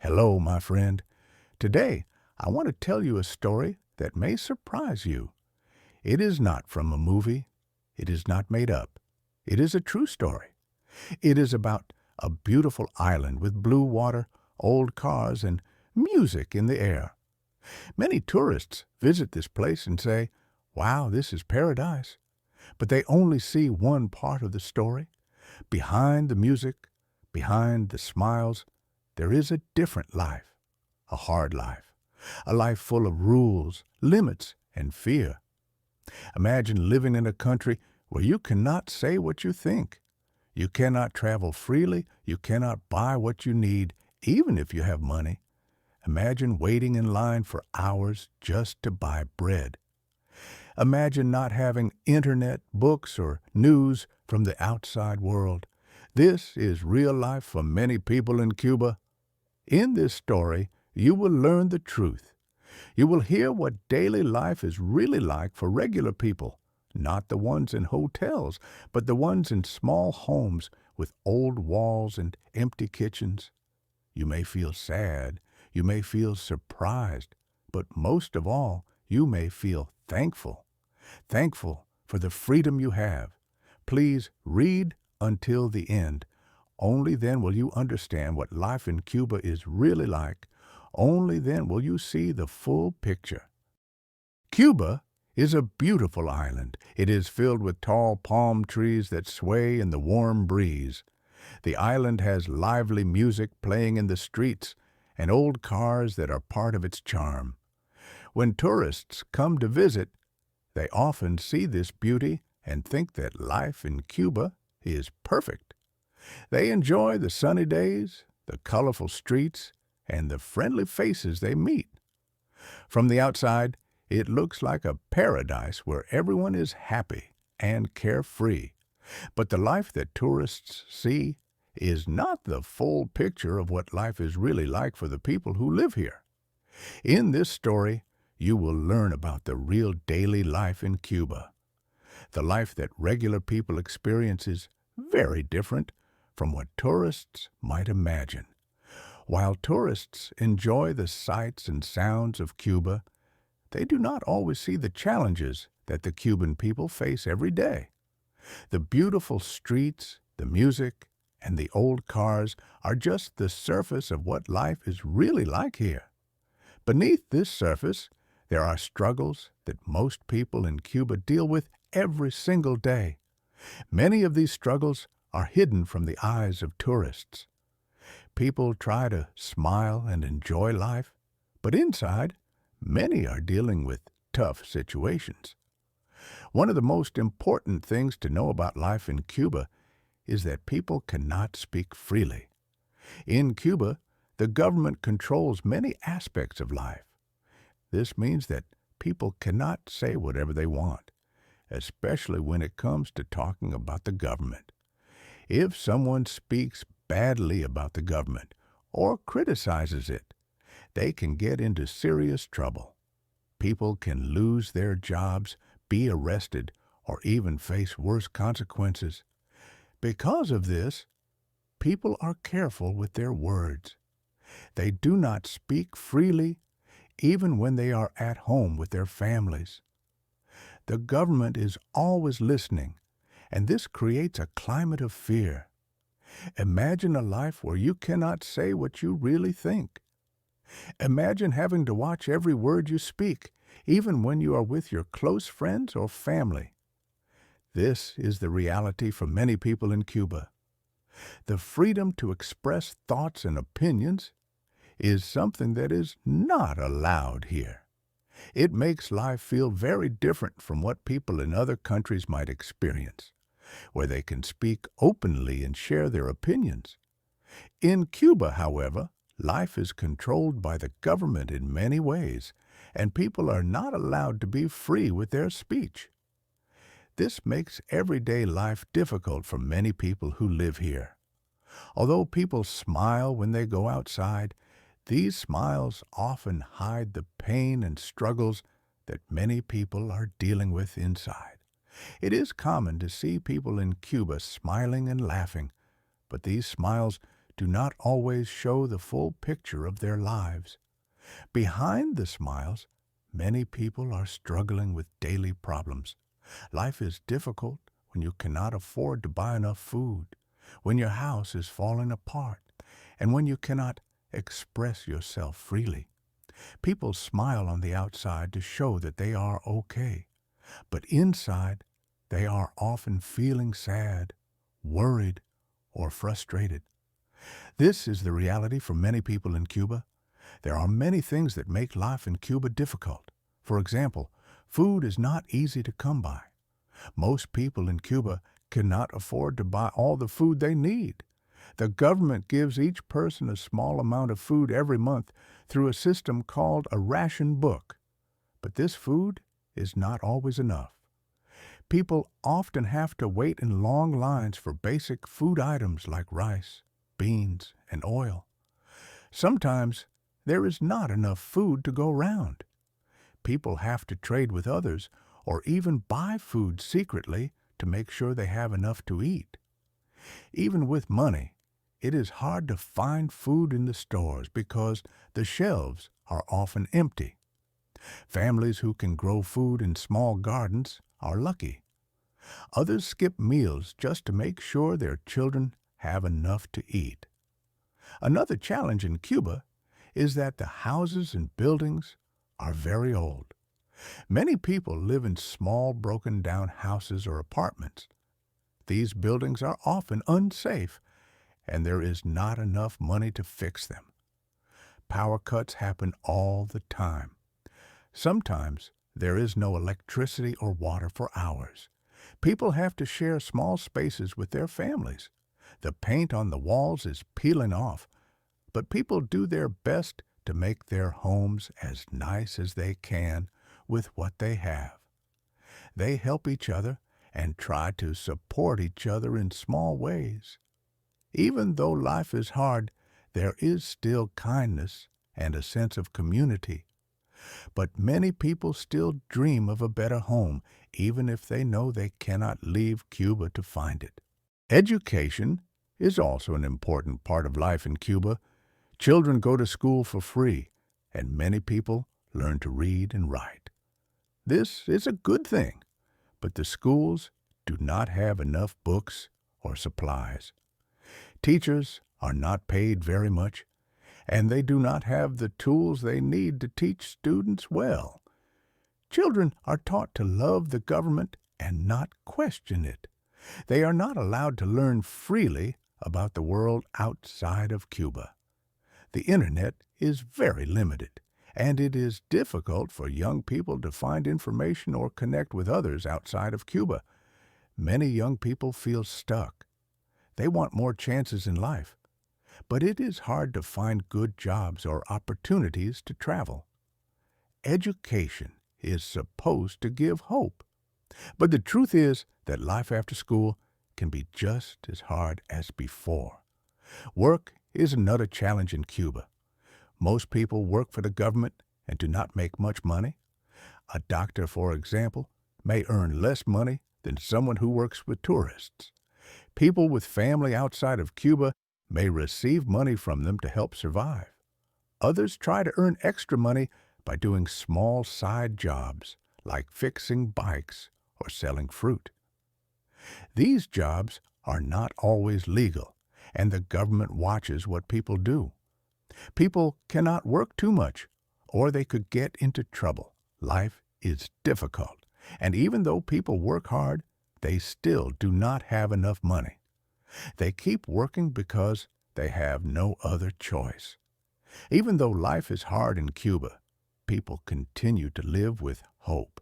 Hello, my friend. Today, I want to tell you a story that may surprise you. It is not from a movie. It is not made up. It is a true story. It is about a beautiful island with blue water, old cars, and music in the air. Many tourists visit this place and say, "Wow, this is paradise." But they only see one part of the story. Behind the music, behind the smiles, there is a different life, a hard life, a life full of rules, limits, and fear. Imagine living in a country where you cannot say what you think. You cannot travel freely. You cannot buy what you need, even if you have money. Imagine waiting in line for hours just to buy bread. Imagine not having internet, books, or news from the outside world. This is real life for many people in Cuba. In this story, you will learn the truth. You will hear what daily life is really like for regular people, not the ones in hotels, but the ones in small homes with old walls and empty kitchens. You may feel sad, you may feel surprised, but most of all, you may feel thankful. Thankful for the freedom you have. Please read until the end. Only then will you understand what life in Cuba is really like. Only then will you see the full picture. Cuba is a beautiful island. It is filled with tall palm trees that sway in the warm breeze. The island has lively music playing in the streets and old cars that are part of its charm. When tourists come to visit, they often see this beauty and think that life in Cuba is perfect. They enjoy the sunny days, the colorful streets, and the friendly faces they meet. From the outside, it looks like a paradise where everyone is happy and carefree. But the life that tourists see is not the full picture of what life is really like for the people who live here. In this story, you will learn about the real daily life in Cuba. The life that regular people experience is very different from what tourists might imagine. While tourists enjoy the sights and sounds of Cuba, they do not always see the challenges that the Cuban people face every day. The beautiful streets, the music, and the old cars are just the surface of what life is really like here. Beneath this surface, there are struggles that most people in Cuba deal with every single day. Many of these struggles are hidden from the eyes of tourists. People try to smile and enjoy life, but inside, many are dealing with tough situations. One of the most important things to know about life in Cuba is that people cannot speak freely. In Cuba, the government controls many aspects of life. This means that people cannot say whatever they want, especially when it comes to talking about the government. If someone speaks badly about the government or criticizes it, they can get into serious trouble. People can lose their jobs, be arrested, or even face worse consequences. Because of this, people are careful with their words. They do not speak freely even when they are at home with their families. The government is always listening, and this creates a climate of fear. Imagine a life where you cannot say what you really think. Imagine having to watch every word you speak, even when you are with your close friends or family. This is the reality for many people in Cuba. The freedom to express thoughts and opinions is something that is not allowed here. It makes life feel very different from what people in other countries might experience, where they can speak openly and share their opinions. In Cuba, however, life is controlled by the government in many ways, and people are not allowed to be free with their speech. This makes everyday life difficult for many people who live here. Although people smile when they go outside, these smiles often hide the pain and struggles that many people are dealing with inside. It is common to see people in Cuba smiling and laughing, but these smiles do not always show the full picture of their lives. Behind the smiles, many people are struggling with daily problems. Life is difficult when you cannot afford to buy enough food, when your house is falling apart, and when you cannot express yourself freely. People smile on the outside to show that they are okay, but inside they are often feeling sad, worried, or frustrated. This is the reality for many people in Cuba. There are many things that make life in Cuba difficult. For example, food is not easy to come by. Most people in Cuba cannot afford to buy all the food they need. The government gives each person a small amount of food every month through a system called a ration book. But this food is not always enough. People often have to wait in long lines for basic food items like rice, beans, and oil. Sometimes there is not enough food to go round. People have to trade with others or even buy food secretly to make sure they have enough to eat. Even with money, it is hard to find food in the stores because the shelves are often empty. Families who can grow food in small gardens are lucky. Others skip meals just to make sure their children have enough to eat. Another challenge in Cuba is that the houses and buildings are very old. Many people live in small, broken-down houses or apartments. These buildings are often unsafe, and there is not enough money to fix them. Power cuts happen all the time. Sometimes there is no electricity or water for hours. People have to share small spaces with their families. The paint on the walls is peeling off, but people do their best to make their homes as nice as they can with what they have. They help each other and try to support each other in small ways. Even though life is hard, there is still kindness and a sense of community. But many people still dream of a better home, even if they know they cannot leave Cuba to find it. Education is also an important part of life in Cuba. Children go to school for free, and many people learn to read and write. This is a good thing, but the schools do not have enough books or supplies. Teachers are not paid very much, and they do not have the tools they need to teach students well. Children are taught to love the government and not question it. They are not allowed to learn freely about the world outside of Cuba. The internet is very limited, and it is difficult for young people to find information or connect with others outside of Cuba. Many young people feel stuck. They want more chances in life, but it is hard to find good jobs or opportunities to travel. Education is supposed to give hope, but the truth is that life after school can be just as hard as before. Work is another challenge in Cuba. Most people work for the government and do not make much money. A doctor, for example, may earn less money than someone who works with tourists. People with family outside of Cuba may receive money from them to help survive. Others try to earn extra money by doing small side jobs like fixing bikes or selling fruit. These jobs are not always legal, and the government watches what people do. People cannot work too much, or they could get into trouble. Life is difficult, and even though people work hard, they still do not have enough money. They keep working because they have no other choice. Even though life is hard in Cuba, people continue to live with hope.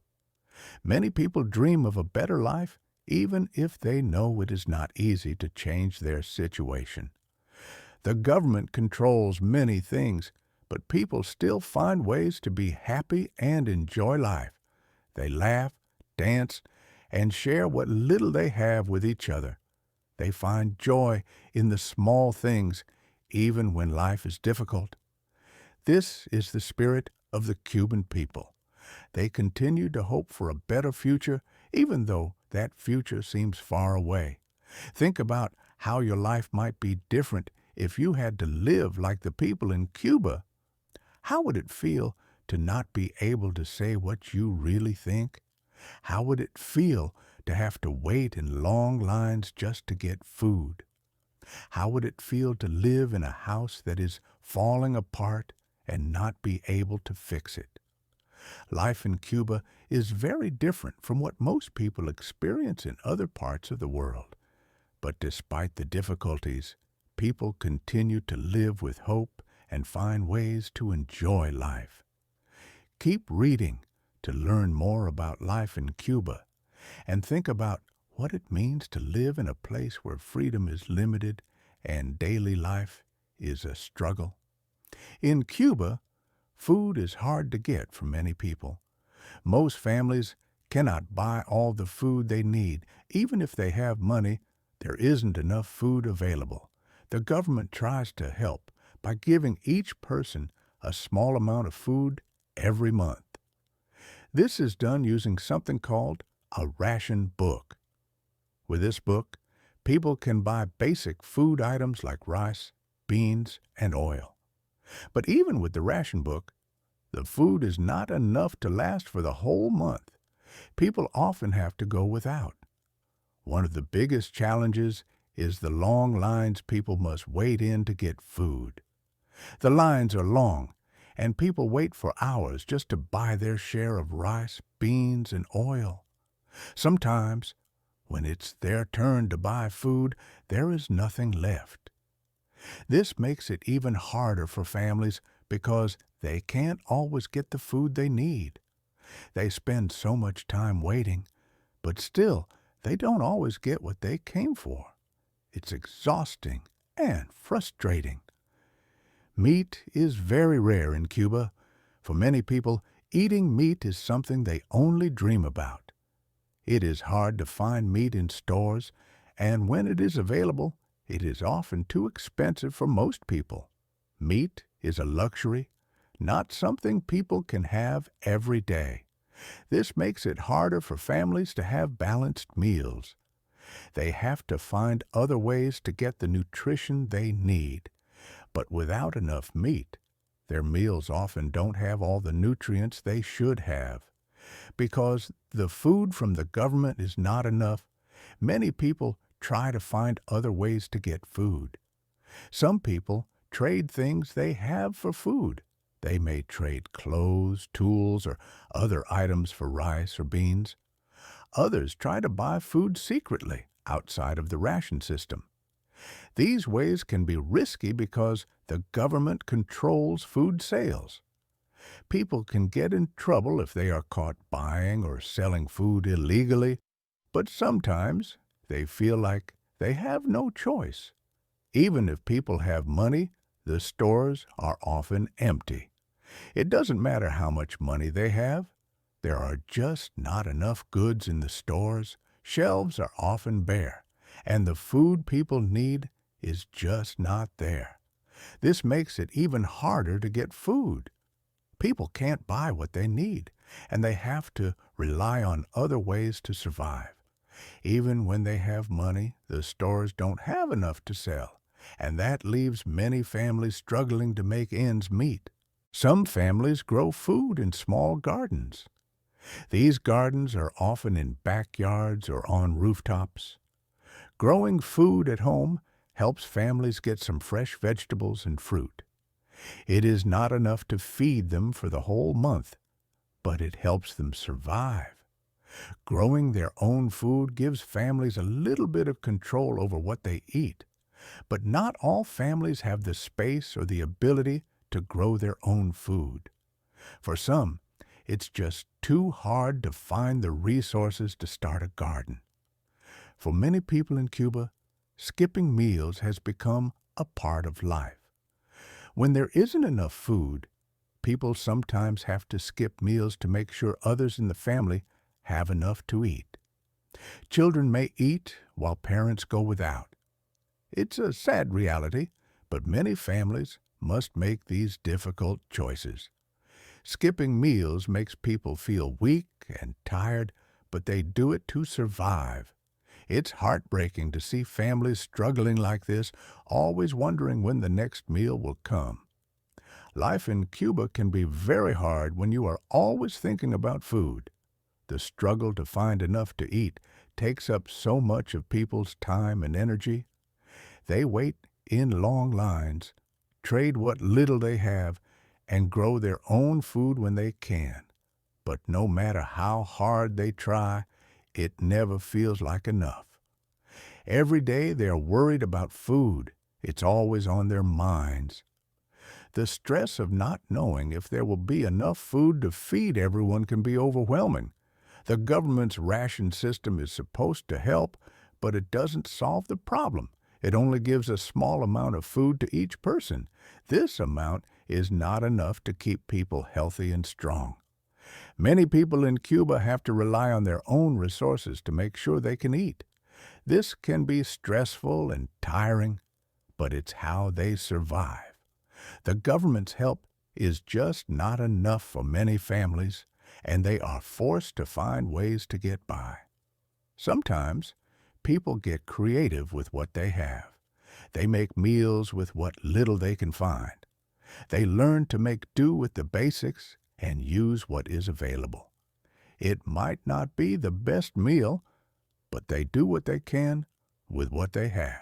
Many people dream of a better life, even if they know it is not easy to change their situation. The government controls many things, but people still find ways to be happy and enjoy life. They laugh, dance, and share what little they have with each other. They find joy in the small things, even when life is difficult. This is the spirit of the Cuban people. They continue to hope for a better future, even though that future seems far away. Think about how your life might be different If you had to live like the people in Cuba, how would it feel to not be able to say what you really think? How would it feel to have to wait in long lines just to get food? How would it feel to live in a house that is falling apart and not be able to fix it? Life in Cuba is very different from what most people experience in other parts of the world. But despite the difficulties, people continue to live with hope and find ways to enjoy life. Keep reading to learn more about life in Cuba and think about what it means to live in a place where freedom is limited and daily life is a struggle. In Cuba, food is hard to get for many people. Most families cannot buy all the food they need. Even if they have money, there isn't enough food available. The government tries to help by giving each person a small amount of food every month. This is done using something called a ration book. With this book, people can buy basic food items like rice, beans, and oil. But even with the ration book, the food is not enough to last for the whole month. People often have to go without. One of the biggest challenges is the long lines people must wait in to get food. The lines are long, and people wait for hours just to buy their share of rice, beans, and oil. Sometimes, when it's their turn to buy food, there is nothing left. This makes it even harder for families because they can't always get the food they need. They spend so much time waiting, but still, they don't always get what they came for. It's exhausting and frustrating. Meat is very rare in Cuba. For many people, eating meat is something they only dream about. It is hard to find meat in stores, and when it is available, it is often too expensive for most people. Meat is a luxury, not something people can have every day. This makes it harder for families to have balanced meals. They have to find other ways to get the nutrition they need. But without enough meat, their meals often don't have all the nutrients they should have. Because the food from the government is not enough, many people try to find other ways to get food. Some people trade things they have for food. They may trade clothes, tools, or other items for rice or beans. Others try to buy food secretly outside of the ration system. These ways can be risky because the government controls food sales. People can get in trouble if they are caught buying or selling food illegally, but sometimes they feel like they have no choice. Even if people have money, the stores are often empty. It doesn't matter how much money they have. There are just not enough goods in the stores. Shelves are often bare, and the food people need is just not there. This makes it even harder to get food. People can't buy what they need, and they have to rely on other ways to survive. Even when they have money, the stores don't have enough to sell, and that leaves many families struggling to make ends meet. Some families grow food in small gardens. These gardens are often in backyards or on rooftops. Growing food at home helps families get some fresh vegetables and fruit. It is not enough to feed them for the whole month, but it helps them survive. Growing their own food gives families a little bit of control over what they eat, but not all families have the space or the ability to grow their own food. For some, it's just too hard to find the resources to start a garden. For many people in Cuba, skipping meals has become a part of life. When there isn't enough food, people sometimes have to skip meals to make sure others in the family have enough to eat. Children may eat while parents go without. It's a sad reality, but many families must make these difficult choices. Skipping meals makes people feel weak and tired, but they do it to survive. It's heartbreaking to see families struggling like this, always wondering when the next meal will come. Life in Cuba can be very hard when you are always thinking about food. The struggle to find enough to eat takes up so much of people's time and energy. They wait in long lines, trade what little they have, and grow their own food when they can. But no matter how hard they try, it never feels like enough. Every day they're worried about food. It's always on their minds. The stress of not knowing if there will be enough food to feed everyone can be overwhelming. The government's ration system is supposed to help, but it doesn't solve the problem. It only gives a small amount of food to each person. This amount is not enough to keep people healthy and strong. Many people in Cuba have to rely on their own resources to make sure they can eat. This can be stressful and tiring, but it's how they survive. The government's help is just not enough for many families, and they are forced to find ways to get by. Sometimes, people get creative with what they have. They make meals with what little they can find. They learn to make do with the basics and use what is available. It might not be the best meal, but they do what they can with what they have.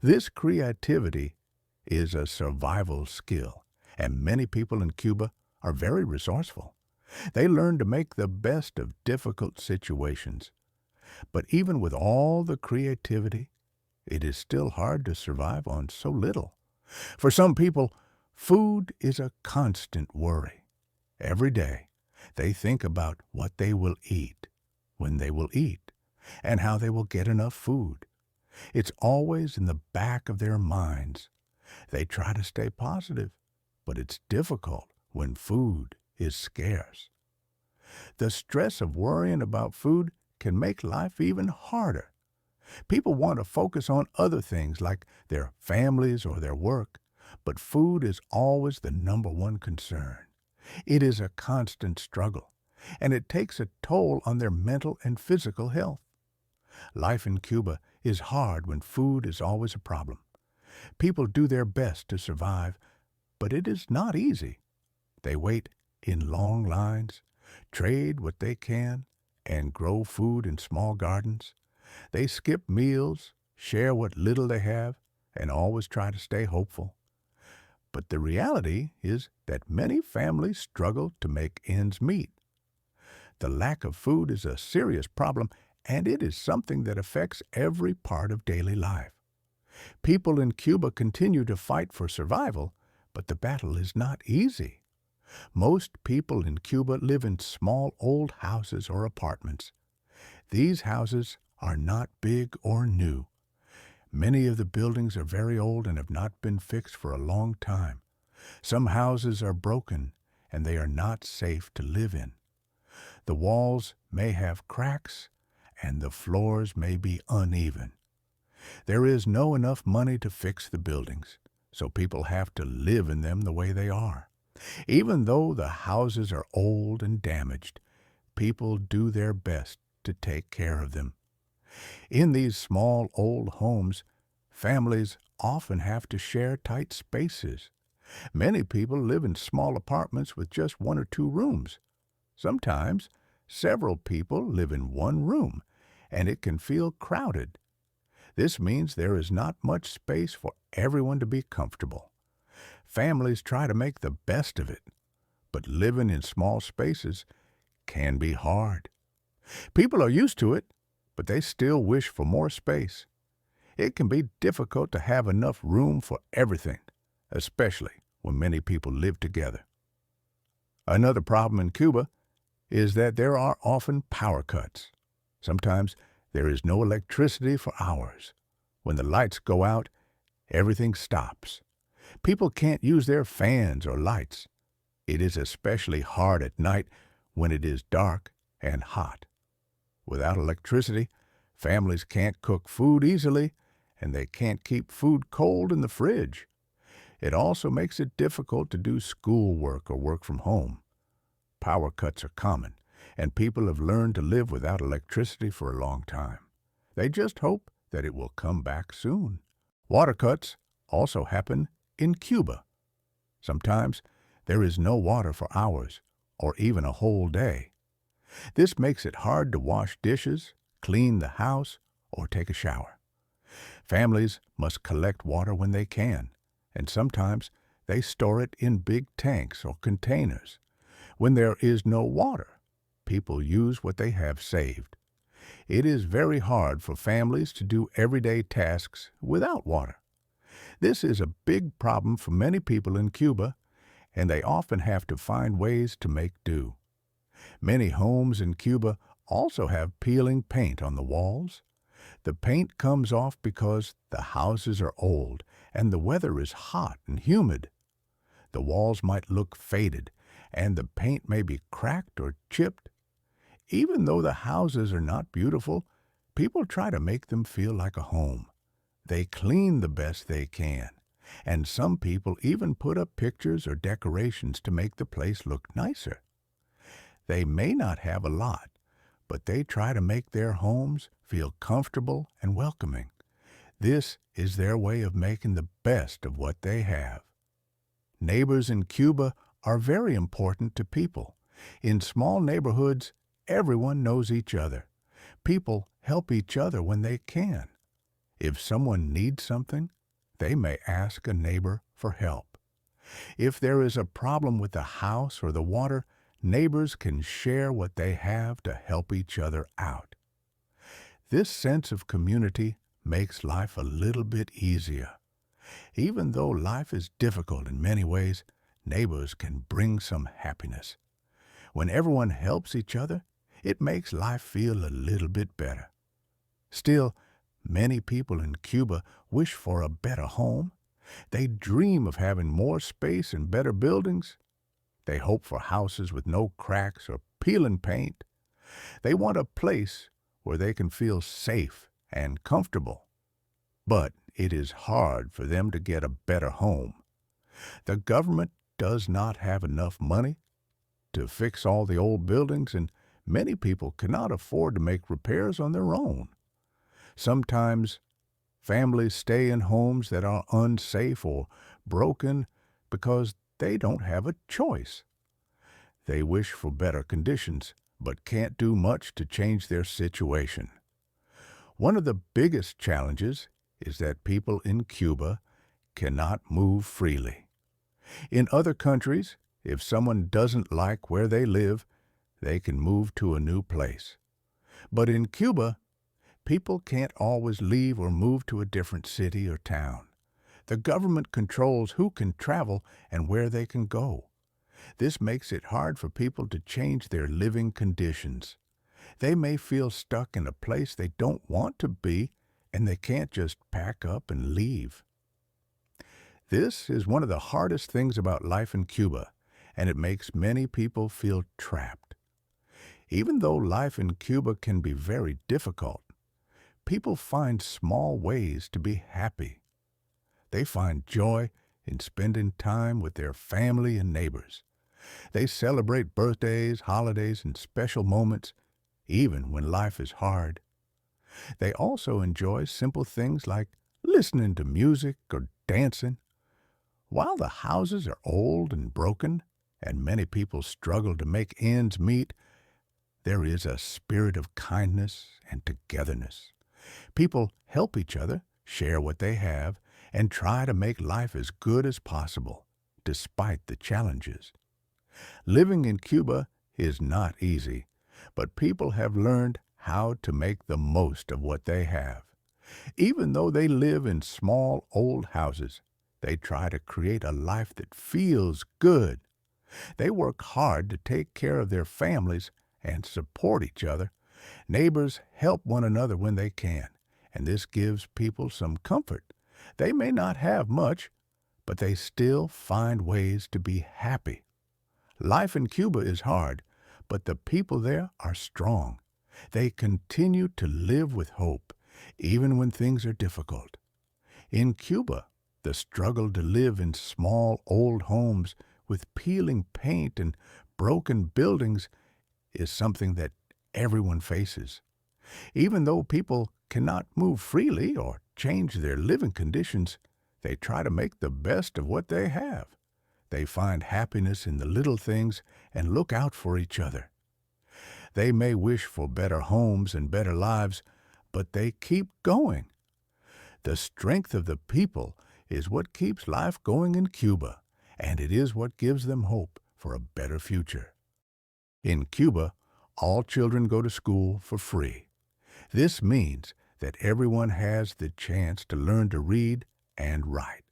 This creativity is a survival skill, and many people in Cuba are very resourceful. They learn to make the best of difficult situations. But even with all the creativity, it is still hard to survive on so little. For some people, food is a constant worry. Every day, they think about what they will eat, when they will eat, and how they will get enough food. It's always in the back of their minds. They try to stay positive, but it's difficult when food is scarce. The stress of worrying about food can make life even harder. People want to focus on other things like their families or their work, but food is always the number one concern. It is a constant struggle, and it takes a toll on their mental and physical health. Life in Cuba is hard when food is always a problem. People do their best to survive, but it is not easy. They wait in long lines, trade what they can, and grow food in small gardens. They skip meals, share what little they have, and always try to stay hopeful. But the reality is that many families struggle to make ends meet. The lack of food is a serious problem, and it is something that affects every part of daily life. People in Cuba continue to fight for survival, but the battle is not easy. Most people in Cuba live in small old houses or apartments. These houses are not big or new. Many of the buildings are very old and have not been fixed for a long time. Some houses are broken, and they are not safe to live in. The walls may have cracks, and the floors may be uneven. There is no enough money to fix the buildings, so people have to live in them the way they are. Even though the houses are old and damaged, people do their best to take care of them. In these small old homes, families often have to share tight spaces. Many people live in small apartments with just 1 or 2 rooms. Sometimes, several people live in one room, and it can feel crowded. This means there is not much space for everyone to be comfortable. Families try to make the best of it, but living in small spaces can be hard. People are used to it, but they still wish for more space. It can be difficult to have enough room for everything, especially when many people live together. Another problem in Cuba is that there are often power cuts. Sometimes there is no electricity for hours. When the lights go out, everything stops. People can't use their fans or lights. It is especially hard at night when it is dark and hot. Without electricity, families can't cook food easily, and they can't keep food cold in the fridge. It also makes it difficult to do schoolwork or work from home. Power cuts are common, and people have learned to live without electricity for a long time. They just hope that it will come back soon. Water cuts also happen in Cuba. Sometimes there is no water for hours or even a whole day. This makes it hard to wash dishes, clean the house, or take a shower. Families must collect water when they can, and sometimes they store it in big tanks or containers. When there is no water, people use what they have saved. It is very hard for families to do everyday tasks without water. This is a big problem for many people in Cuba, and they often have to find ways to make do. Many homes in Cuba also have peeling paint on the walls. The paint comes off because the houses are old and the weather is hot and humid. The walls might look faded, and the paint may be cracked or chipped. Even though the houses are not beautiful, people try to make them feel like a home. They clean the best they can, and some people even put up pictures or decorations to make the place look nicer. They may not have a lot, but they try to make their homes feel comfortable and welcoming. This is their way of making the best of what they have. Neighbors in Cuba are very important to people. In small neighborhoods, everyone knows each other. People help each other when they can. If someone needs something, they may ask a neighbor for help. If there is a problem with the house or the water, neighbors can share what they have to help each other out. This sense of community makes life a little bit easier. Even though life is difficult in many ways, neighbors can bring some happiness. When everyone helps each other, it makes life feel a little bit better. Still, many people in Cuba wish for a better home. They dream of having more space and better buildings. They hope for houses with no cracks or peeling paint. They want a place where they can feel safe and comfortable. But it is hard for them to get a better home. The government does not have enough money to fix all the old buildings, and many people cannot afford to make repairs on their own. Sometimes families stay in homes that are unsafe or broken because they don't have a choice. They wish for better conditions, but can't do much to change their situation. One of the biggest challenges is that people in Cuba cannot move freely. In other countries, if someone doesn't like where they live, they can move to a new place. But in Cuba, people can't always leave or move to a different city or town. The government controls who can travel and where they can go. This makes it hard for people to change their living conditions. They may feel stuck in a place they don't want to be, and they can't just pack up and leave. This is one of the hardest things about life in Cuba, and it makes many people feel trapped. Even though life in Cuba can be very difficult, people find small ways to be happy. They find joy in spending time with their family and neighbors. They celebrate birthdays, holidays, and special moments, even when life is hard. They also enjoy simple things like listening to music or dancing. While the houses are old and broken, and many people struggle to make ends meet, there is a spirit of kindness and togetherness. People help each other, share what they have, and try to make life as good as possible, despite the challenges. Living in Cuba is not easy, but people have learned how to make the most of what they have. Even though they live in small, old houses, they try to create a life that feels good. They work hard to take care of their families and support each other. Neighbors help one another when they can, and this gives people some comfort. They may not have much, but they still find ways to be happy. Life in Cuba is hard, but the people there are strong. They continue to live with hope, even when things are difficult. In Cuba, the struggle to live in small, old homes with peeling paint and broken buildings is something that everyone faces. Even though people cannot move freely or change their living conditions, they try to make the best of what they have. They find happiness in the little things and look out for each other. They may wish for better homes and better lives, but they keep going. The strength of the people is what keeps life going in Cuba, and it is what gives them hope for a better future. In Cuba, all children go to school for free. This means that everyone has the chance to learn to read and write.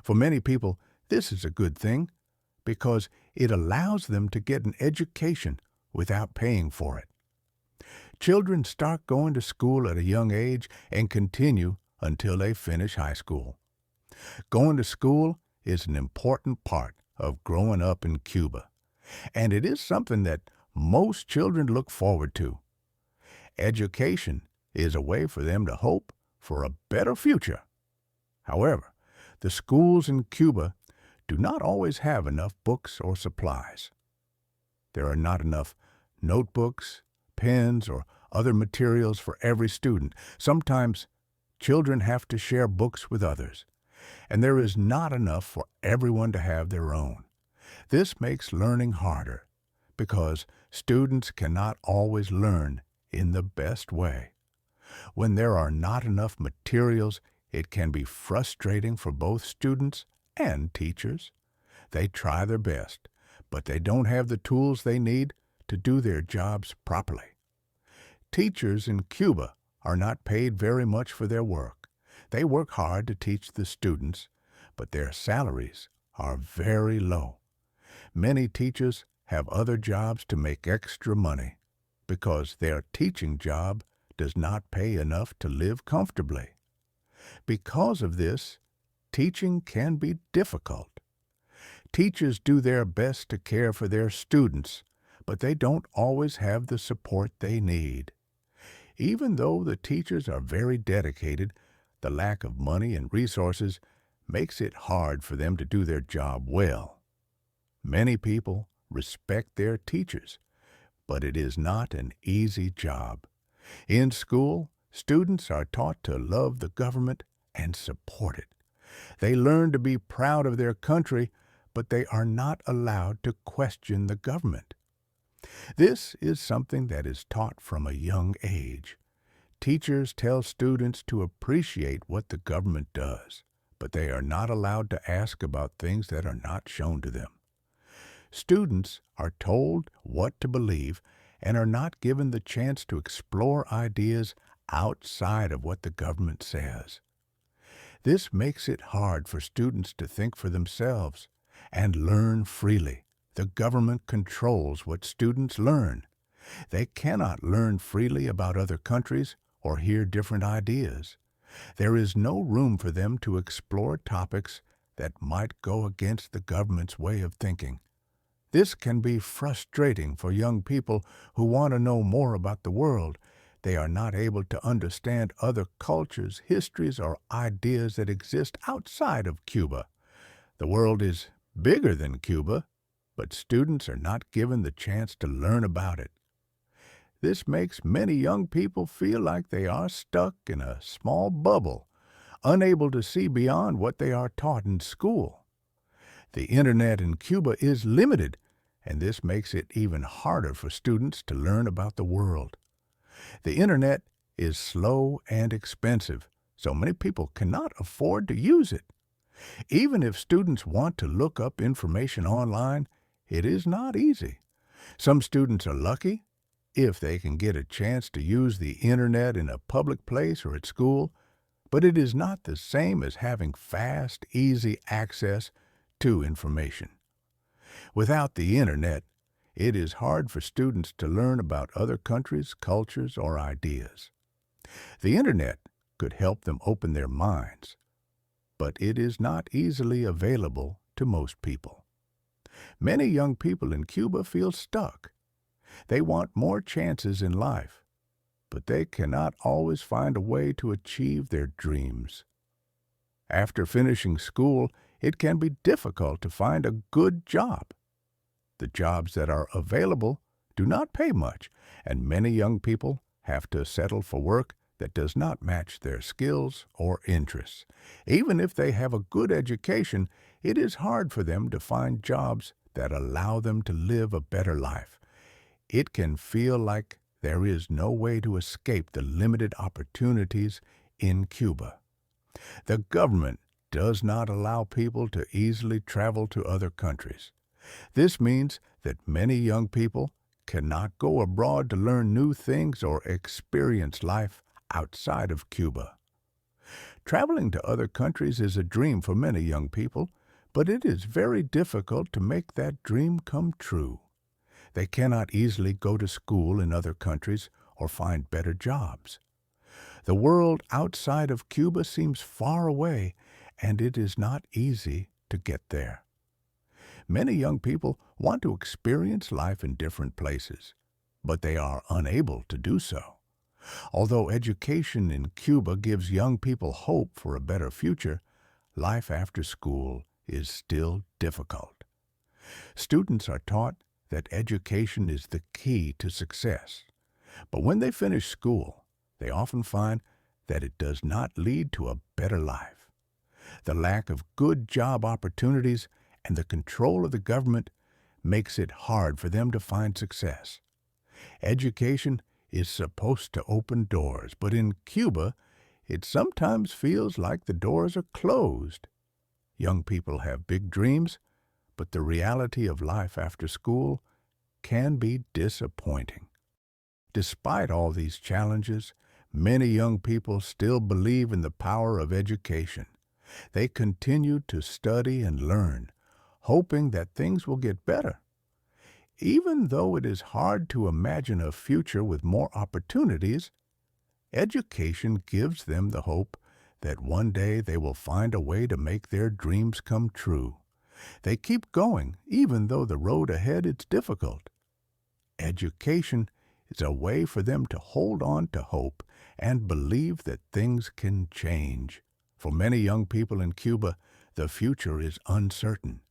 For many people, this is a good thing because it allows them to get an education without paying for it. Children start going to school at a young age and continue until they finish high school. Going to school is an important part of growing up in Cuba, and it is something that most children look forward to. Education is a way for them to hope for a better future. However, the schools in Cuba do not always have enough books or supplies. There are not enough notebooks, pens, or other materials for every student. Sometimes children have to share books with others, and there is not enough for everyone to have their own. This makes learning harder because students cannot always learn in the best way. When there are not enough materials, it can be frustrating for both students and teachers. They try their best, but they don't have the tools they need to do their jobs properly. Teachers in Cuba are not paid very much for their work. They work hard to teach the students, but their salaries are very low. Many teachers have other jobs to make extra money because their teaching job does not pay enough to live comfortably. Because of this, teaching can be difficult. Teachers do their best to care for their students, but they don't always have the support they need. Even though the teachers are very dedicated, the lack of money and resources makes it hard for them to do their job well. Many people respect their teachers, but it is not an easy job. In school, students are taught to love the government and support it. They learn to be proud of their country, but they are not allowed to question the government. This is something that is taught from a young age. Teachers tell students to appreciate what the government does, but they are not allowed to ask about things that are not shown to them. Students are told what to believe and are not given the chance to explore ideas outside of what the government says. This makes it hard for students to think for themselves and learn freely. The government controls what students learn. They cannot learn freely about other countries or hear different ideas. There is no room for them to explore topics that might go against the government's way of thinking. This can be frustrating for young people who want to know more about the world. They are not able to understand other cultures, histories, or ideas that exist outside of Cuba. The world is bigger than Cuba, but students are not given the chance to learn about it. This makes many young people feel like they are stuck in a small bubble, unable to see beyond what they are taught in school. The internet in Cuba is limited, and this makes it even harder for students to learn about the world. The internet is slow and expensive, so many people cannot afford to use it. Even if students want to look up information online, it is not easy. Some students are lucky if they can get a chance to use the internet in a public place or at school, but it is not the same as having fast, easy access to information. Without the internet, it is hard for students to learn about other countries, cultures, or ideas. The internet could help them open their minds, but it is not easily available to most people. Many young people in Cuba feel stuck. They want more chances in life, but they cannot always find a way to achieve their dreams. After finishing school, it can be difficult to find a good job. The jobs that are available do not pay much, and many young people have to settle for work that does not match their skills or interests. Even if they have a good education, it is hard for them to find jobs that allow them to live a better life. It can feel like there is no way to escape the limited opportunities in Cuba. The government does not allow people to easily travel to other countries. This means that many young people cannot go abroad to learn new things or experience life outside of Cuba. Traveling to other countries is a dream for many young people, but it is very difficult to make that dream come true. They cannot easily go to school in other countries or find better jobs. The world outside of Cuba seems far away, and it is not easy to get there. Many young people want to experience life in different places, but they are unable to do so. Although education in Cuba gives young people hope for a better future, life after school is still difficult. Students are taught that education is the key to success, but when they finish school, they often find that it does not lead to a better life. The lack of good job opportunities and the control of the government makes it hard for them to find success. Education is supposed to open doors, but in Cuba, it sometimes feels like the doors are closed. Young people have big dreams, but the reality of life after school can be disappointing. Despite all these challenges, many young people still believe in the power of education. They continue to study and learn, hoping that things will get better. Even though it is hard to imagine a future with more opportunities, education gives them the hope that one day they will find a way to make their dreams come true. They keep going, even though the road ahead is difficult. Education is a way for them to hold on to hope and believe that things can change. For many young people in Cuba, the future is uncertain.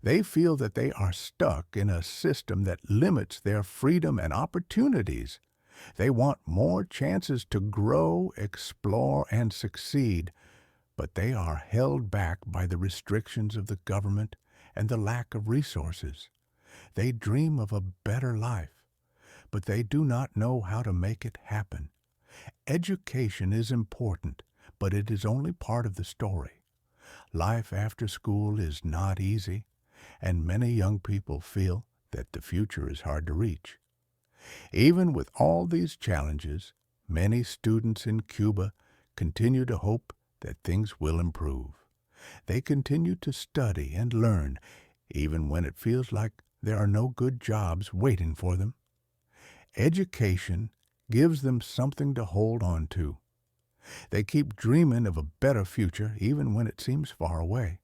They feel that they are stuck in a system that limits their freedom and opportunities. They want more chances to grow, explore, and succeed, but they are held back by the restrictions of the government and the lack of resources. They dream of a better life, but they do not know how to make it happen. Education is important, but it is only part of the story. Life after school is not easy, and many young people feel that the future is hard to reach. Even with all these challenges, many students in Cuba continue to hope that things will improve. They continue to study and learn, even when it feels like there are no good jobs waiting for them. Education gives them something to hold on to. They keep dreaming of a better future even when it seems far away.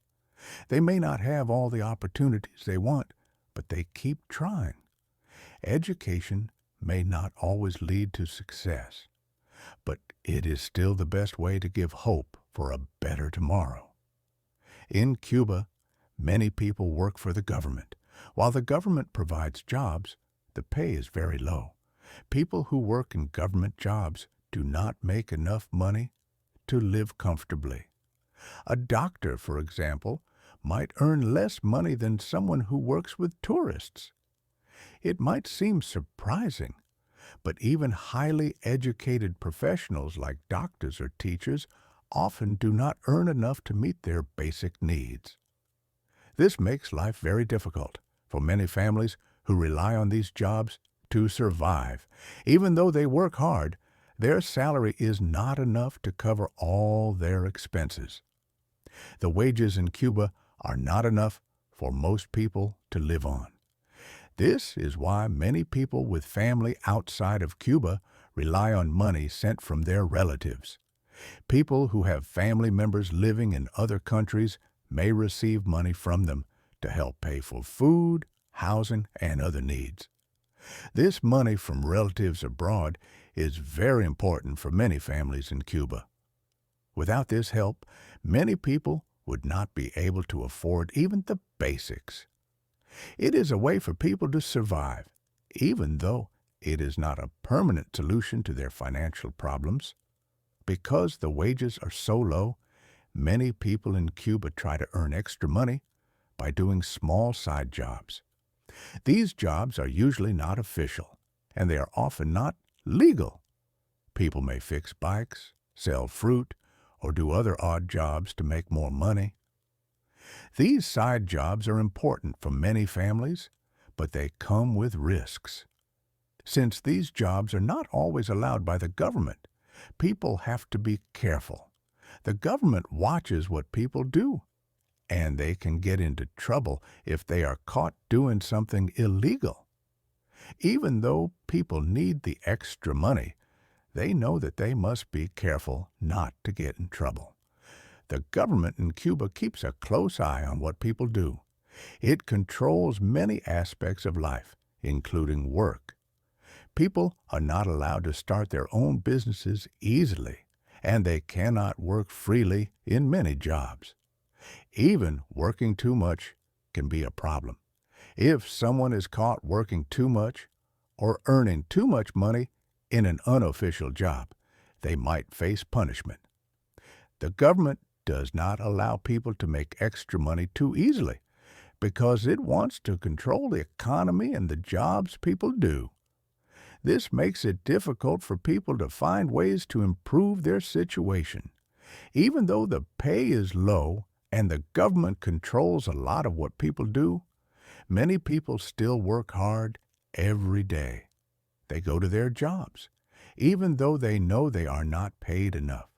They may not have all the opportunities they want, but they keep trying. Education may not always lead to success, but it is still the best way to give hope for a better tomorrow. In Cuba, many people work for the government. While the government provides jobs, the pay is very low. People who work in government jobs do not make enough money to live comfortably. A doctor, for example, might earn less money than someone who works with tourists. It might seem surprising, but even highly educated professionals like doctors or teachers often do not earn enough to meet their basic needs. This makes life very difficult for many families who rely on these jobs to survive. Even though they work hard, their salary is not enough to cover all their expenses. The wages in Cuba are not enough for most people to live on. This is why many people with family outside of Cuba rely on money sent from their relatives. People who have family members living in other countries may receive money from them to help pay for food, housing, and other needs. This money from relatives abroad is very important for many families in Cuba. Without this help, many people would not be able to afford even the basics. It is a way for people to survive, even though it is not a permanent solution to their financial problems. Because the wages are so low, many people in Cuba try to earn extra money by doing small side jobs. These jobs are usually not official, and they are often not legal. People may fix bikes, sell fruit, or do other odd jobs to make more money. These side jobs are important for many families, but they come with risks. Since these jobs are not always allowed by the government, people have to be careful. The government watches what people do, and they can get into trouble if they are caught doing something illegal. Even though people need the extra money, they know that they must be careful not to get in trouble. The government in Cuba keeps a close eye on what people do. It controls many aspects of life, including work. People are not allowed to start their own businesses easily, and they cannot work freely in many jobs. Even working too much can be a problem. If someone is caught working too much or earning too much money in an unofficial job, they might face punishment. The government does not allow people to make extra money too easily because it wants to control the economy and the jobs people do. This makes it difficult for people to find ways to improve their situation. Even though the pay is low and the government controls a lot of what people do, many people still work hard every day. They go to their jobs, even though they know they are not paid enough.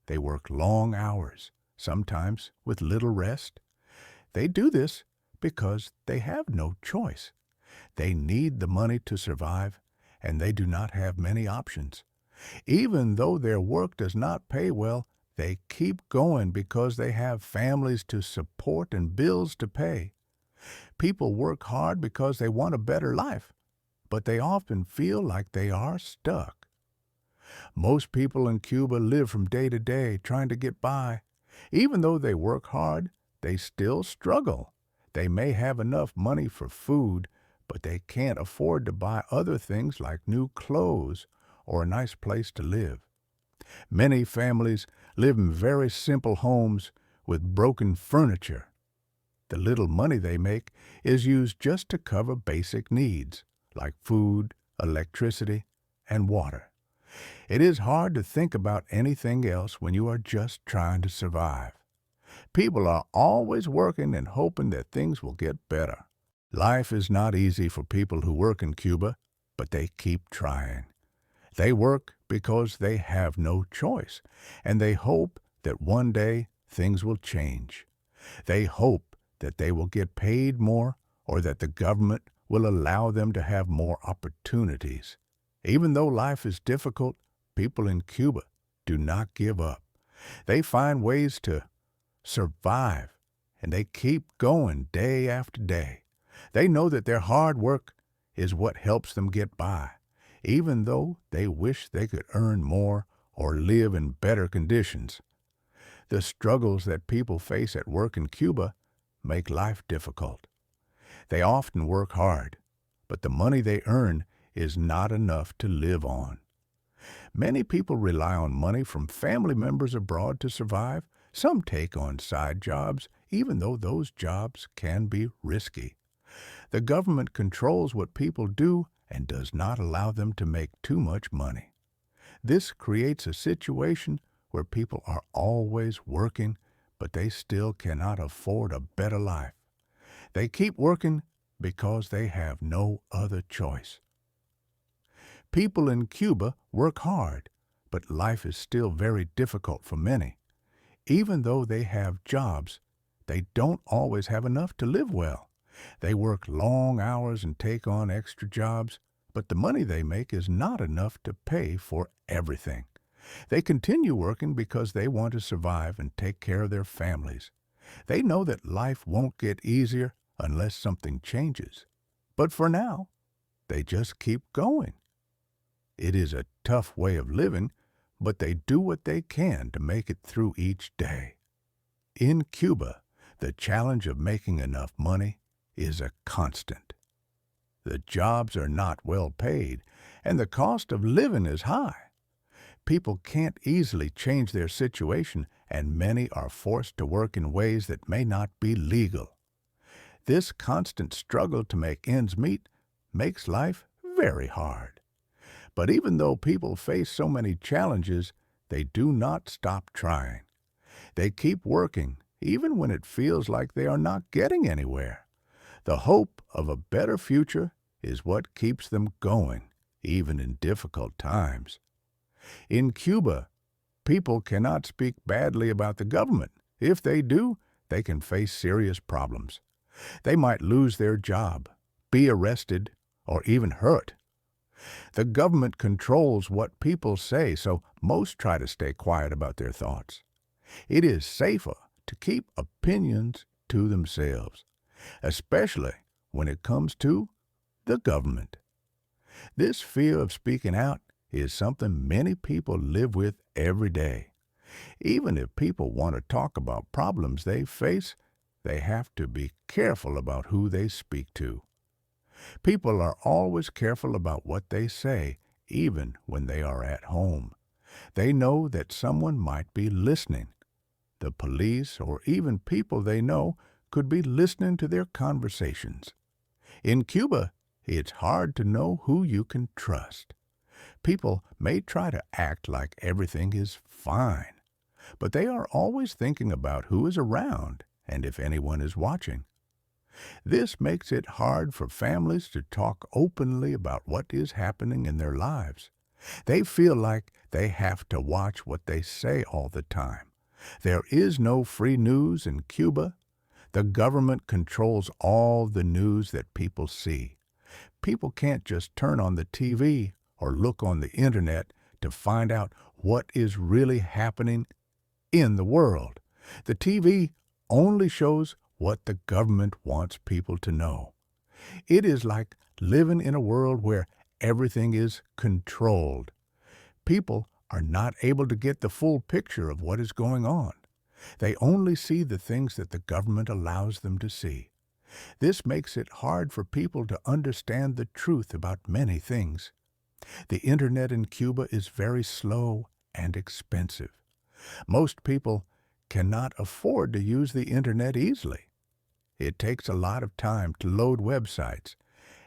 They work long hours, sometimes with little rest. They do this because they have no choice. They need the money to survive, and they do not have many options. Even though their work does not pay well, they keep going because they have families to support and bills to pay. People work hard because they want a better life, but they often feel like they are stuck. Most people in Cuba live from day to day trying to get by. Even though they work hard, they still struggle. They may have enough money for food, but they can't afford to buy other things like new clothes or a nice place to live. Many families live in very simple homes with broken furniture. The little money they make is used just to cover basic needs like food, electricity, and water. It is hard to think about anything else when you are just trying to survive. People are always working and hoping that things will get better. Life is not easy for people who work in Cuba, but they keep trying. They work because they have no choice, and they hope that one day things will change. They hope that they will get paid more or that the government will allow them to have more opportunities. Even though life is difficult, people in Cuba do not give up. They find ways to survive, and they keep going day after day. They know that their hard work is what helps them get by, even though they wish they could earn more or live in better conditions. The struggles that people face at work in Cuba make life difficult. They often work hard, but the money they earn is not enough to live on. Many people rely on money from family members abroad to survive. Some take on side jobs, even though those jobs can be risky. The government controls what people do and does not allow them to make too much money. This creates a situation where people are always working, but they still cannot afford a better life. They keep working because they have no other choice. People in Cuba work hard, but life is still very difficult for many. Even though they have jobs, they don't always have enough to live well. They work long hours and take on extra jobs, but the money they make is not enough to pay for everything. They continue working because they want to survive and take care of their families. They know that life won't get easier unless something changes. But for now, they just keep going. It is a tough way of living, but they do what they can to make it through each day. In Cuba, the challenge of making enough money is a constant. The jobs are not well paid, and the cost of living is high. People can't easily change their situation, and many are forced to work in ways that may not be legal. This constant struggle to make ends meet makes life very hard. But even though people face so many challenges, they do not stop trying. They keep working, even when it feels like they are not getting anywhere. The hope of a better future is what keeps them going, even in difficult times. In Cuba, people cannot speak badly about the government. If they do, they can face serious problems. They might lose their job, be arrested, or even hurt. The government controls what people say, so most try to stay quiet about their thoughts. It is safer to keep opinions to themselves, especially when it comes to the government. This fear of speaking out is something many people live with every day. Even if people want to talk about problems they face, they have to be careful about who they speak to. People are always careful about what they say, even when they are at home. They know that someone might be listening. The police or even people they know could be listening to their conversations. In Cuba, it's hard to know who you can trust. People may try to act like everything is fine, but they are always thinking about who is around and if anyone is watching. This makes it hard for families to talk openly about what is happening in their lives. They feel like they have to watch what they say all the time. There is no free news in Cuba. The government controls all the news that people see. People can't just turn on the TV or look on the internet to find out what is really happening in the world. The TV only shows what the government wants people to know. It is like living in a world where everything is controlled. People are not able to get the full picture of what is going on. They only see the things that the government allows them to see. This makes it hard for people to understand the truth about many things. The internet in Cuba is very slow and expensive. Most people cannot afford to use the internet easily. It takes a lot of time to load websites,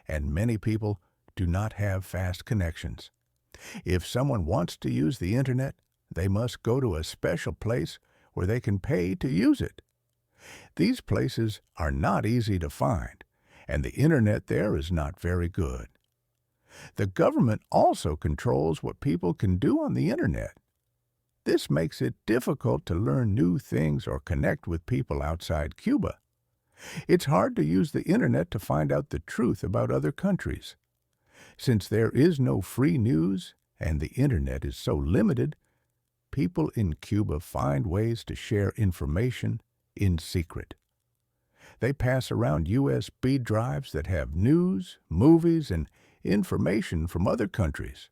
and many people do not have fast connections. If someone wants to use the internet, they must go to a special place where they can pay to use it. These places are not easy to find, and the internet there is not very good. The government also controls what people can do on the internet. This makes it difficult to learn new things or connect with people outside Cuba. It's hard to use the internet to find out the truth about other countries. Since there is no free news and the internet is so limited, people in Cuba find ways to share information in secret. They pass around USB drives that have news, movies, and information from other countries.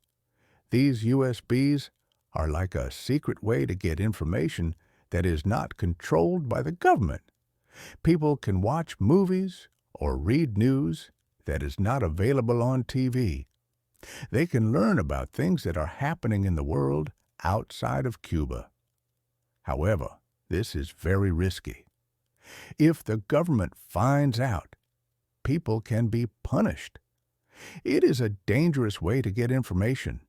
These USBs are like a secret way to get information that is not controlled by the government. People can watch movies or read news that is not available on TV. They can learn about things that are happening in the world outside of Cuba. However, this is very risky. If the government finds out, people can be punished. It is a dangerous way to get information,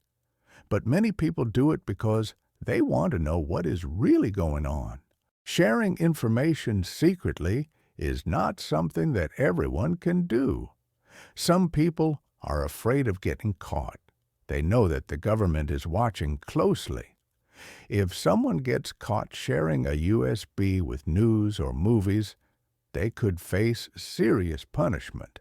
but many people do it because they want to know what is really going on. Sharing information secretly is not something that everyone can do. Some people are afraid of getting caught. They know that the government is watching closely. If someone gets caught sharing a USB with news or movies, they could face serious punishment.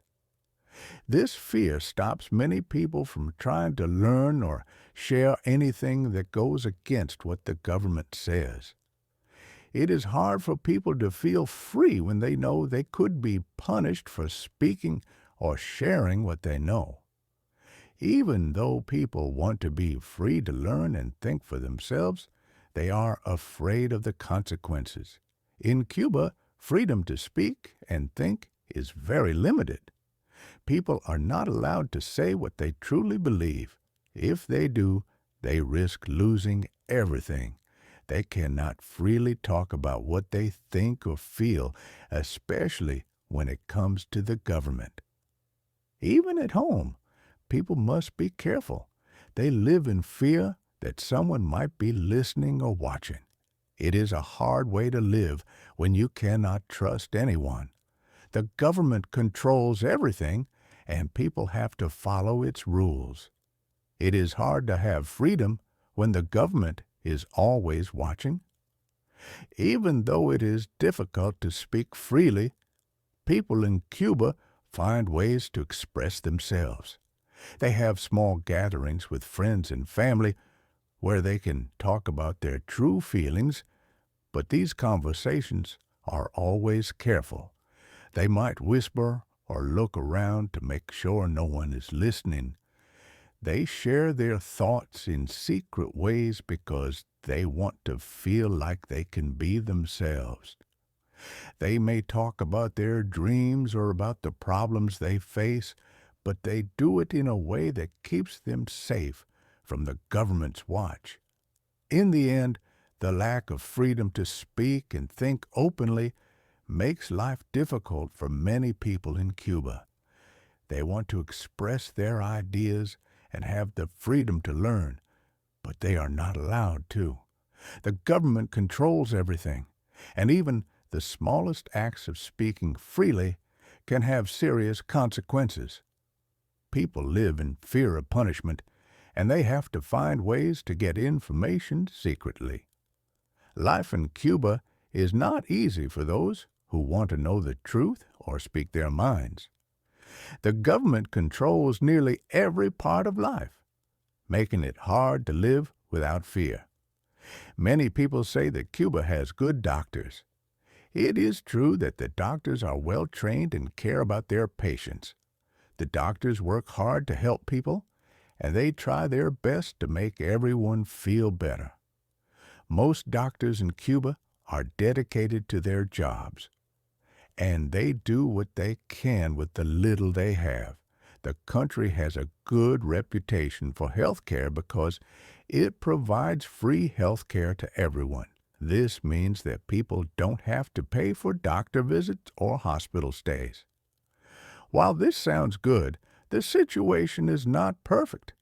This fear stops many people from trying to learn or share anything that goes against what the government says. It is hard for people to feel free when they know they could be punished for speaking or sharing what they know. Even though people want to be free to learn and think for themselves, they are afraid of the consequences. In Cuba, freedom to speak and think is very limited. People are not allowed to say what they truly believe. If they do, They risk losing everything. They cannot freely talk about what they think or feel, especially when it comes to the government. Even at home, people must be careful. They live in fear that someone might be listening or watching. It is a hard way to live when you cannot trust anyone. The government controls everything, and people have to follow its rules. It is hard to have freedom when the government is always watching. Even though it is difficult to speak freely, people in Cuba find ways to express themselves. They have small gatherings with friends and family where they can talk about their true feelings, but these conversations are always careful. They might whisper or look around to make sure no one is listening. They share their thoughts in secret ways because they want to feel like they can be themselves. They may talk about their dreams or about the problems they face, but they do it in a way that keeps them safe from the government's watch. In the end, the lack of freedom to speak and think openly makes life difficult for many people in Cuba. They want to express their ideas and have the freedom to learn, but they are not allowed to. The government controls everything, and even the smallest acts of speaking freely can have serious consequences. People live in fear of punishment, and they have to find ways to get information secretly. Life in Cuba is not easy for those who want to know the truth or speak their minds. The government controls nearly every part of life, making it hard to live without fear. Many people say that Cuba has good doctors. It is true that the doctors are well trained and care about their patients. The doctors work hard to help people, and they try their best to make everyone feel better. Most doctors in Cuba are dedicated to their jobs, and they do what they can with the little they have. The country has a good reputation for health care because it provides free health care to everyone. This means that people don't have to pay for doctor visits or hospital stays. While this sounds good, the situation is not perfect.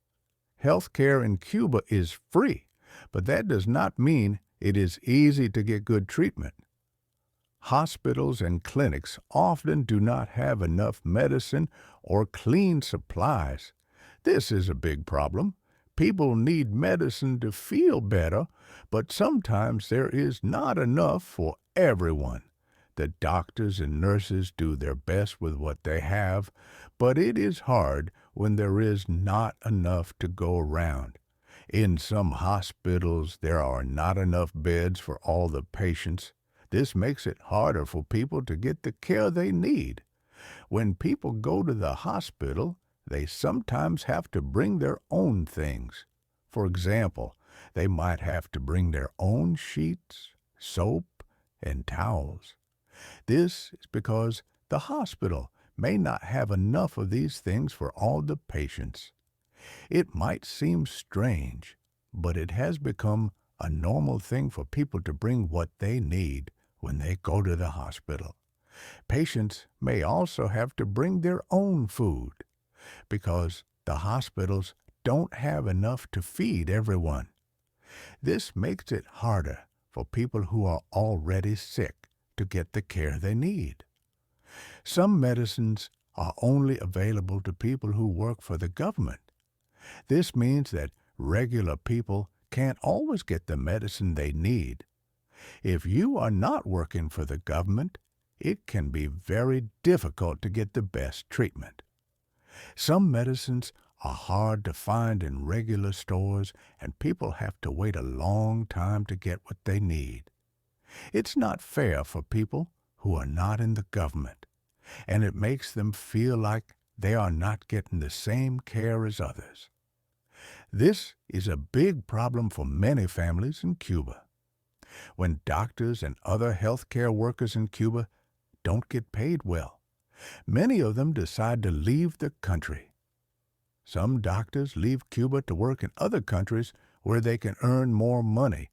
Health care in Cuba is free, but that does not mean it is easy to get good treatment. Hospitals and clinics often do not have enough medicine or clean supplies. This is a big problem. People need medicine to feel better, but sometimes there is not enough for everyone. The doctors and nurses do their best with what they have, but it is hard when there is not enough to go around. In some hospitals, there are not enough beds for all the patients. This makes it harder for people to get the care they need. When people go to the hospital, they sometimes have to bring their own things. For example, they might have to bring their own sheets, soap, and towels. This is because the hospital may not have enough of these things for all the patients. It might seem strange, but it has become a normal thing for people to bring what they need when they go to the hospital. Patients may also have to bring their own food because the hospitals don't have enough to feed everyone. This makes it harder for people who are already sick to get the care they need. Some medicines are only available to people who work for the government. This means that regular people can't always get the medicine they need. If you are not working for the government, it can be very difficult to get the best treatment. Some medicines are hard to find in regular stores, and people have to wait a long time to get what they need. It's not fair for people who are not in the government, and it makes them feel like they are not getting the same care as others. This is a big problem for many families in Cuba. When doctors and other healthcare workers in Cuba don't get paid well, many of them decide to leave the country. Some doctors leave Cuba to work in other countries where they can earn more money.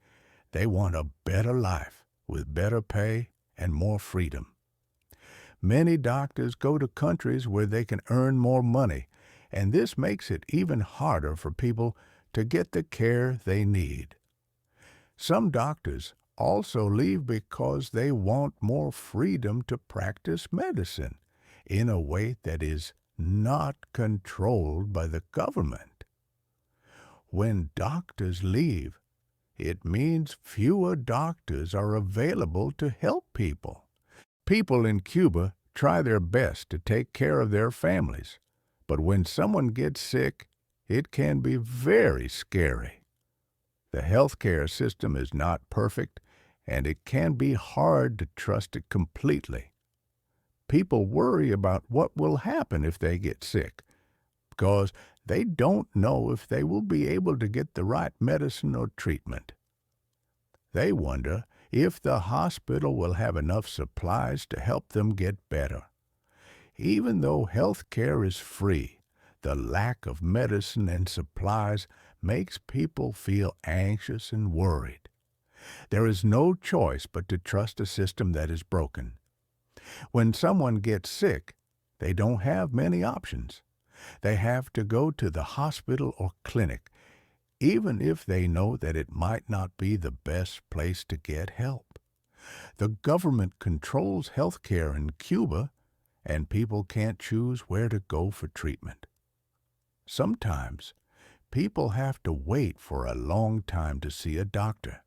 They want a better life with better pay and more freedom. Many doctors go to countries where they can earn more money, and this makes it even harder for people to get the care they need. Some doctors also leave because they want more freedom to practice medicine in a way that is not controlled by the government. When doctors leave, it means fewer doctors are available to help people. People in Cuba try their best to take care of their families, but when someone gets sick, it can be very scary. The healthcare system is not perfect, and it can be hard to trust it completely. People worry about what will happen if they get sick, because they don't know if they will be able to get the right medicine or treatment. They wonder if the hospital will have enough supplies to help them get better. Even though health care is free, the lack of medicine and supplies makes people feel anxious and worried. There is no choice but to trust a system that is broken. When someone gets sick, they don't have many options. They have to go to the hospital or clinic, even if they know that it might not be the best place to get help. The government controls health care in Cuba, and people can't choose where to go for treatment. Sometimes, people have to wait for a long time to see a doctor.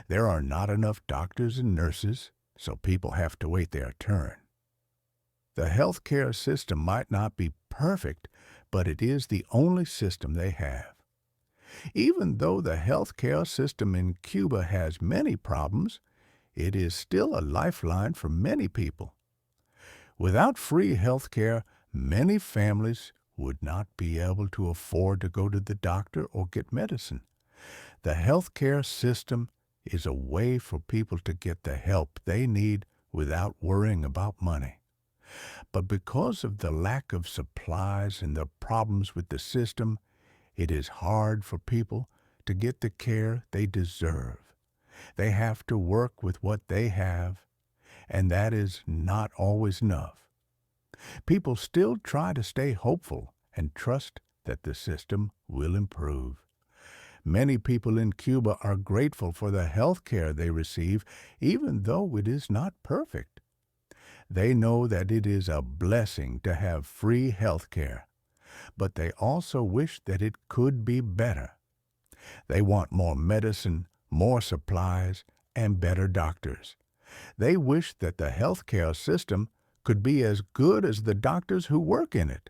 There are not enough doctors and nurses, so people have to wait their turn. The healthcare system might not be perfect, but it is the only system they have. Even though the healthcare system in Cuba has many problems, it is still a lifeline for many people. Without free healthcare, many families would not be able to afford to go to the doctor or get medicine. The healthcare system is a way for people to get the help they need without worrying about money. But because of the lack of supplies and the problems with the system, it is hard for people to get the care they deserve. They have to work with what they have, and that is not always enough. People still try to stay hopeful and trust that the system will improve. Many people in Cuba are grateful for the health care they receive, even though it is not perfect. They know that it is a blessing to have free health care, but they also wish that it could be better. They want more medicine, more supplies, and better doctors. They wish that the healthcare system could be as good as the doctors who work in it.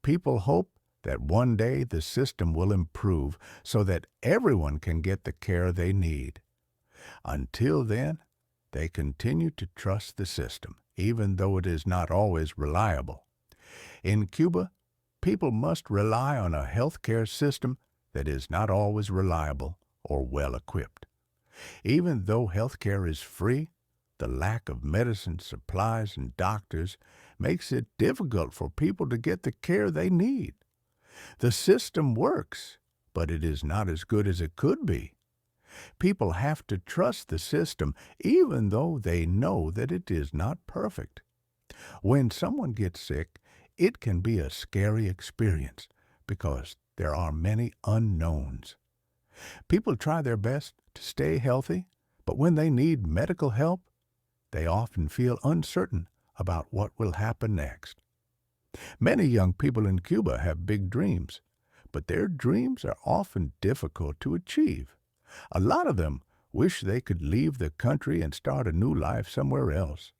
People hope that one day the system will improve so that everyone can get the care they need. Until then, they continue to trust the system, even though it is not always reliable. In Cuba, people must rely on a healthcare system that is not always reliable or well equipped. Even though healthcare is free, the lack of medicine, supplies, and doctors makes it difficult for people to get the care they need. The system works, but it is not as good as it could be. People have to trust the system even though they know that it is not perfect. When someone gets sick, it can be a scary experience because there are many unknowns. People try their best to stay healthy, but when they need medical help, they often feel uncertain about what will happen next. Many young people in Cuba have big dreams, but their dreams are often difficult to achieve. A lot of them wish they could leave the country and start a new life somewhere else.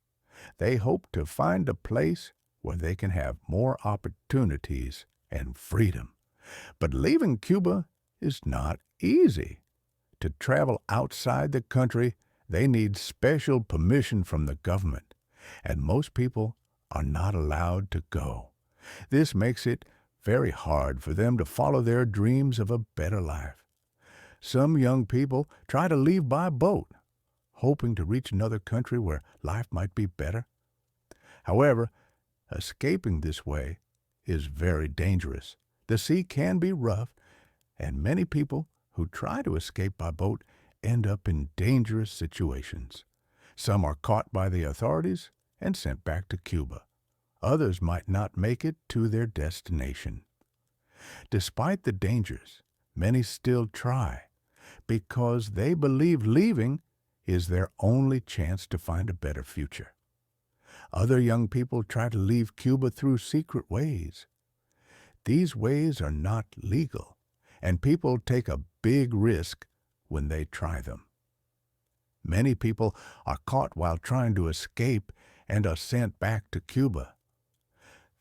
They hope to find a place where they can have more opportunities and freedom. But leaving Cuba is not easy. To travel outside the country, they need special permission from the government, and most people are not allowed to go. This makes it very hard for them to follow their dreams of a better life. Some young people try to leave by boat, hoping to reach another country where life might be better. However, escaping this way is very dangerous. The sea can be rough, and many people who try to escape by boat end up in dangerous situations. Some are caught by the authorities and sent back to Cuba. Others might not make it to their destination. Despite the dangers, many still try because they believe leaving is their only chance to find a better future. Other young people try to leave Cuba through secret ways. These ways are not legal, and people take a big risk when they try them. Many people are caught while trying to escape and are sent back to Cuba.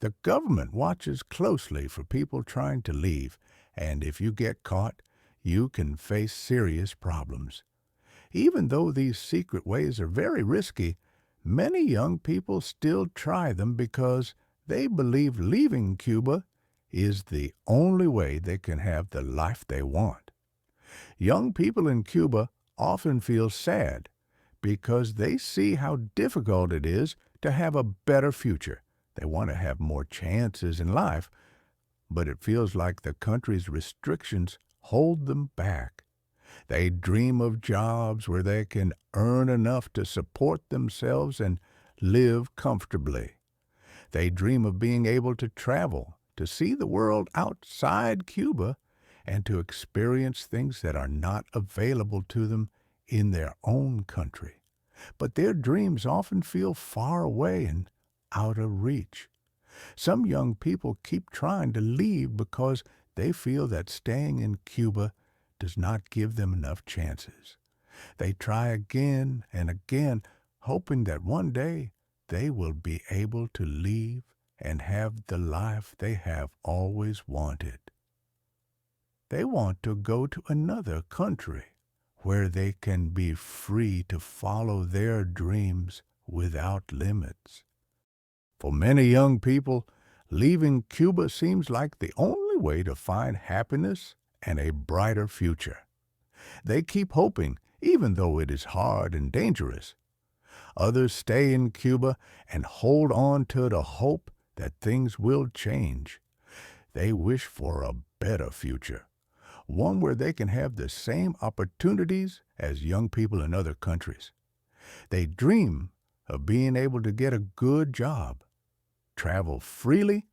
The government watches closely for people trying to leave, and if you get caught, you can face serious problems. Even though these secret ways are very risky, many young people still try them because they believe leaving Cuba is the only way they can have the life they want. Young people in Cuba often feel sad because they see how difficult it is to have a better future. They want to have more chances in life, but it feels like the country's restrictions hold them back. They dream of jobs where they can earn enough to support themselves and live comfortably. They dream of being able to travel, to see the world outside Cuba, and to experience things that are not available to them in their own country. But their dreams often feel far away and out of reach. Some young people keep trying to leave because they feel that staying in Cuba does not give them enough chances. They try again and again, hoping that one day they will be able to leave and have the life they have always wanted. They want to go to another country where they can be free to follow their dreams without limits. For many young people, leaving Cuba seems like the only way to find happiness and a brighter future. They keep hoping, even though it is hard and dangerous. Others stay in Cuba and hold on to the hope that things will change. They wish for a better future, one where they can have the same opportunities as young people in other countries. They dream of being able to get a good job, travel freely,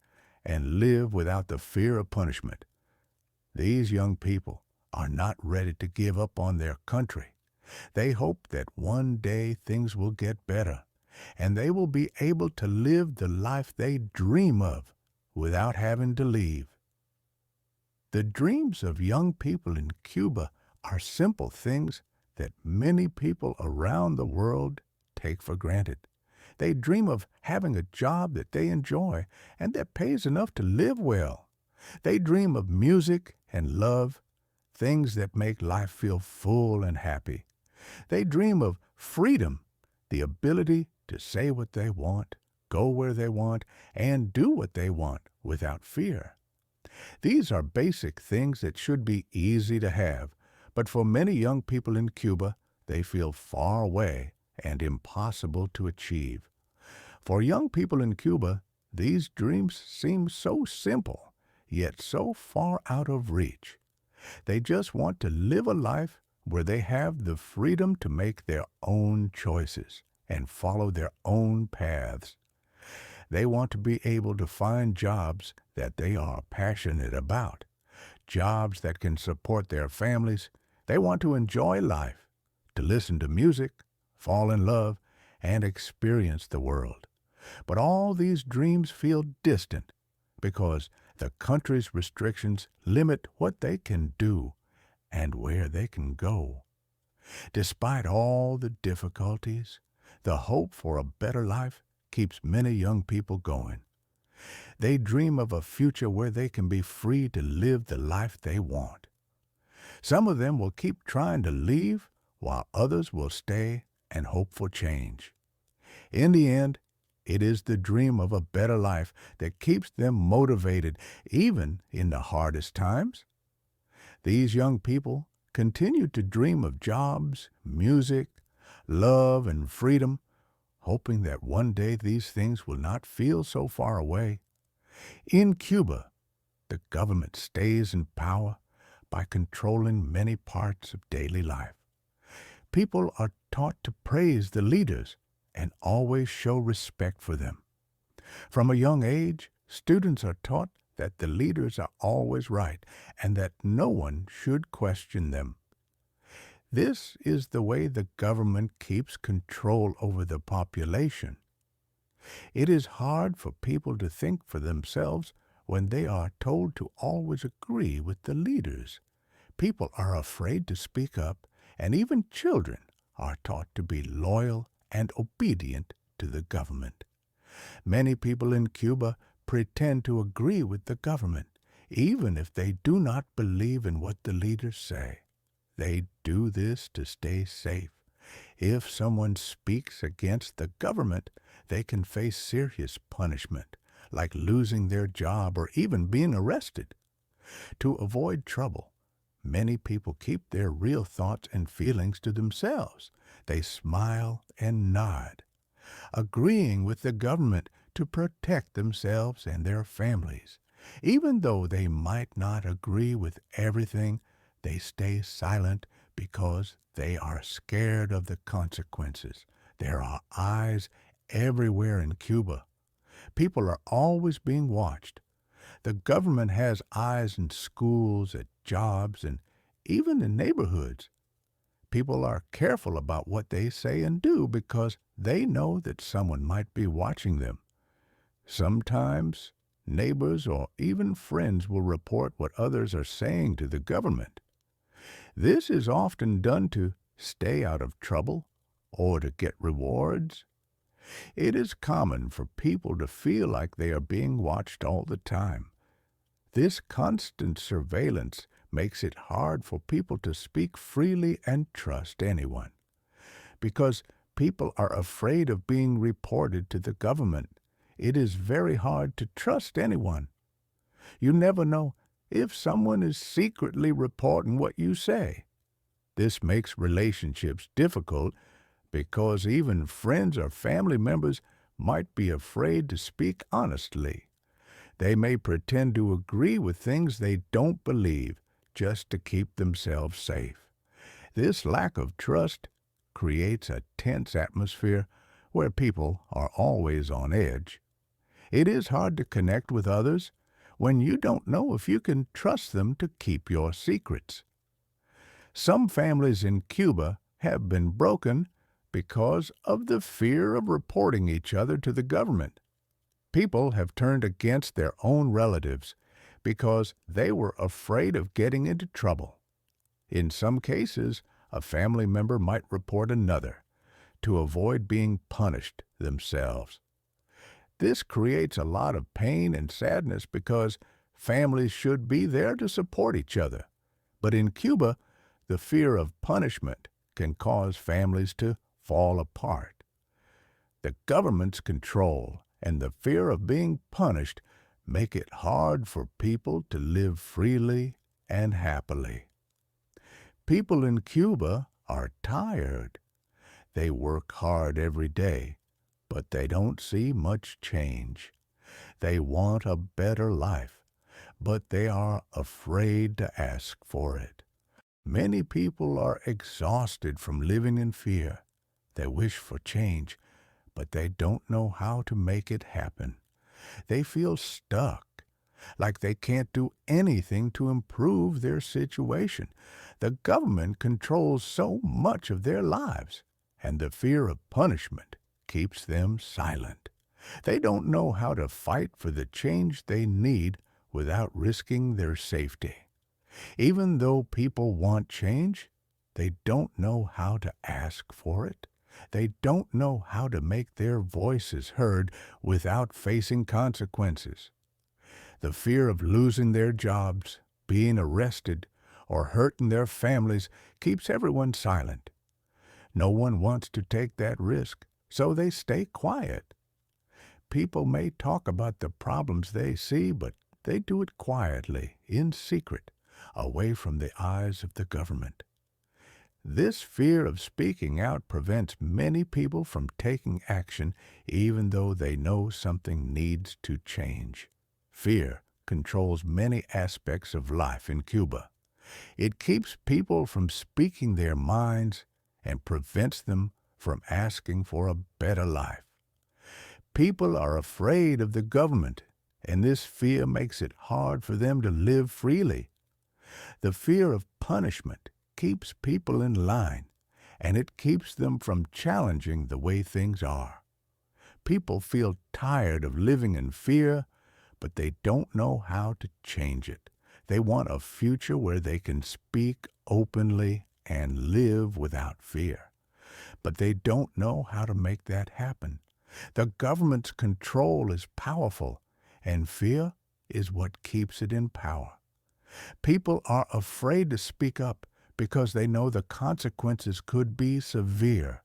and live without the fear of punishment. These young people are not ready to give up on their country. They hope that one day things will get better, and they will be able to live the life they dream of without having to leave. The dreams of young people in Cuba are simple things that many people around the world take for granted. They dream of having a job that they enjoy and that pays enough to live well. They dream of music and love, things that make life feel full and happy. They dream of freedom, the ability to say what they want, go where they want, and do what they want without fear. These are basic things that should be easy to have, but for many young people in Cuba, they feel far away and impossible to achieve. For young people in Cuba, these dreams seem so simple, yet so far out of reach. They just want to live a life where they have the freedom to make their own choices and follow their own paths. They want to be able to find jobs that they are passionate about, jobs that can support their families. They want to enjoy life, to listen to music, fall in love, and experience the world. But all these dreams feel distant because the country's restrictions limit what they can do and where they can go. Despite all the difficulties, the hope for a better life keeps many young people going. They dream of a future where they can be free to live the life they want. Some of them will keep trying to leave, while others will stay and hope for change. In the end, it is the dream of a better life that keeps them motivated, even in the hardest times. These young people continue to dream of jobs, music, love, and freedom, hoping that one day these things will not feel so far away. In Cuba, the government stays in power, by controlling many parts of daily life. People are taught to praise the leaders and always show respect for them. From a young age, students are taught that the leaders are always right and that no one should question them. This is the way the government keeps control over the population. It is hard for people to think for themselves when they are told to always agree with the leaders. People are afraid to speak up, and even children are taught to be loyal and obedient to the government. Many people in Cuba pretend to agree with the government, even if they do not believe in what the leaders say. They do this to stay safe. If someone speaks against the government, they can face serious punishment, like losing their job or even being arrested. To avoid trouble, many people keep their real thoughts and feelings to themselves. They smile and nod, agreeing with the government to protect themselves and their families. Even though they might not agree with everything, they stay silent because they are scared of the consequences. There are eyes everywhere in Cuba. People are always being watched. The government has eyes in schools, at jobs, and even in neighborhoods. People are careful about what they say and do because they know that someone might be watching them. Sometimes neighbors or even friends will report what others are saying to the government. This is often done to stay out of trouble or to get rewards. It is common for people to feel like they are being watched all the time. This constant surveillance makes it hard for people to speak freely and trust anyone. Because people are afraid of being reported to the government, it is very hard to trust anyone. You never know if someone is secretly reporting what you say. This makes relationships difficult because even friends or family members might be afraid to speak honestly. They may pretend to agree with things they don't believe just to keep themselves safe. This lack of trust creates a tense atmosphere where people are always on edge. It is hard to connect with others when you don't know if you can trust them to keep your secrets. Some families in Cuba have been broken because of the fear of reporting each other to the government. People have turned against their own relatives because they were afraid of getting into trouble. In some cases, a family member might report another to avoid being punished themselves. This creates a lot of pain and sadness because families should be there to support each other. But in Cuba, the fear of punishment can cause families to fall apart. The government's control and the fear of being punished make it hard for people to live freely and happily. People in Cuba are tired. They work hard every day, but they don't see much change. They want a better life, but they are afraid to ask for it. Many people are exhausted from living in fear. They wish for change, but they don't know how to make it happen. They feel stuck, like they can't do anything to improve their situation. The government controls so much of their lives, and the fear of punishment keeps them silent. They don't know how to fight for the change they need without risking their safety. Even though people want change, they don't know how to ask for it. They don't know how to make their voices heard without facing consequences. The fear of losing their jobs, being arrested, or hurting their families keeps everyone silent. No one wants to take that risk, so they stay quiet. People may talk about the problems they see, but they do it quietly, in secret, away from the eyes of the government. This fear of speaking out prevents many people from taking action even though they know something needs to change. Fear controls many aspects of life in Cuba. It keeps people from speaking their minds and prevents them from asking for a better life. People are afraid of the government, and this fear makes it hard for them to live freely. The fear of punishment keeps people in line, and it keeps them from challenging the way things are. People feel tired of living in fear, but they don't know how to change it. They want a future where they can speak openly and live without fear. But they don't know how to make that happen. The government's control is powerful, and fear is what keeps it in power. People are afraid to speak up because they know the consequences could be severe.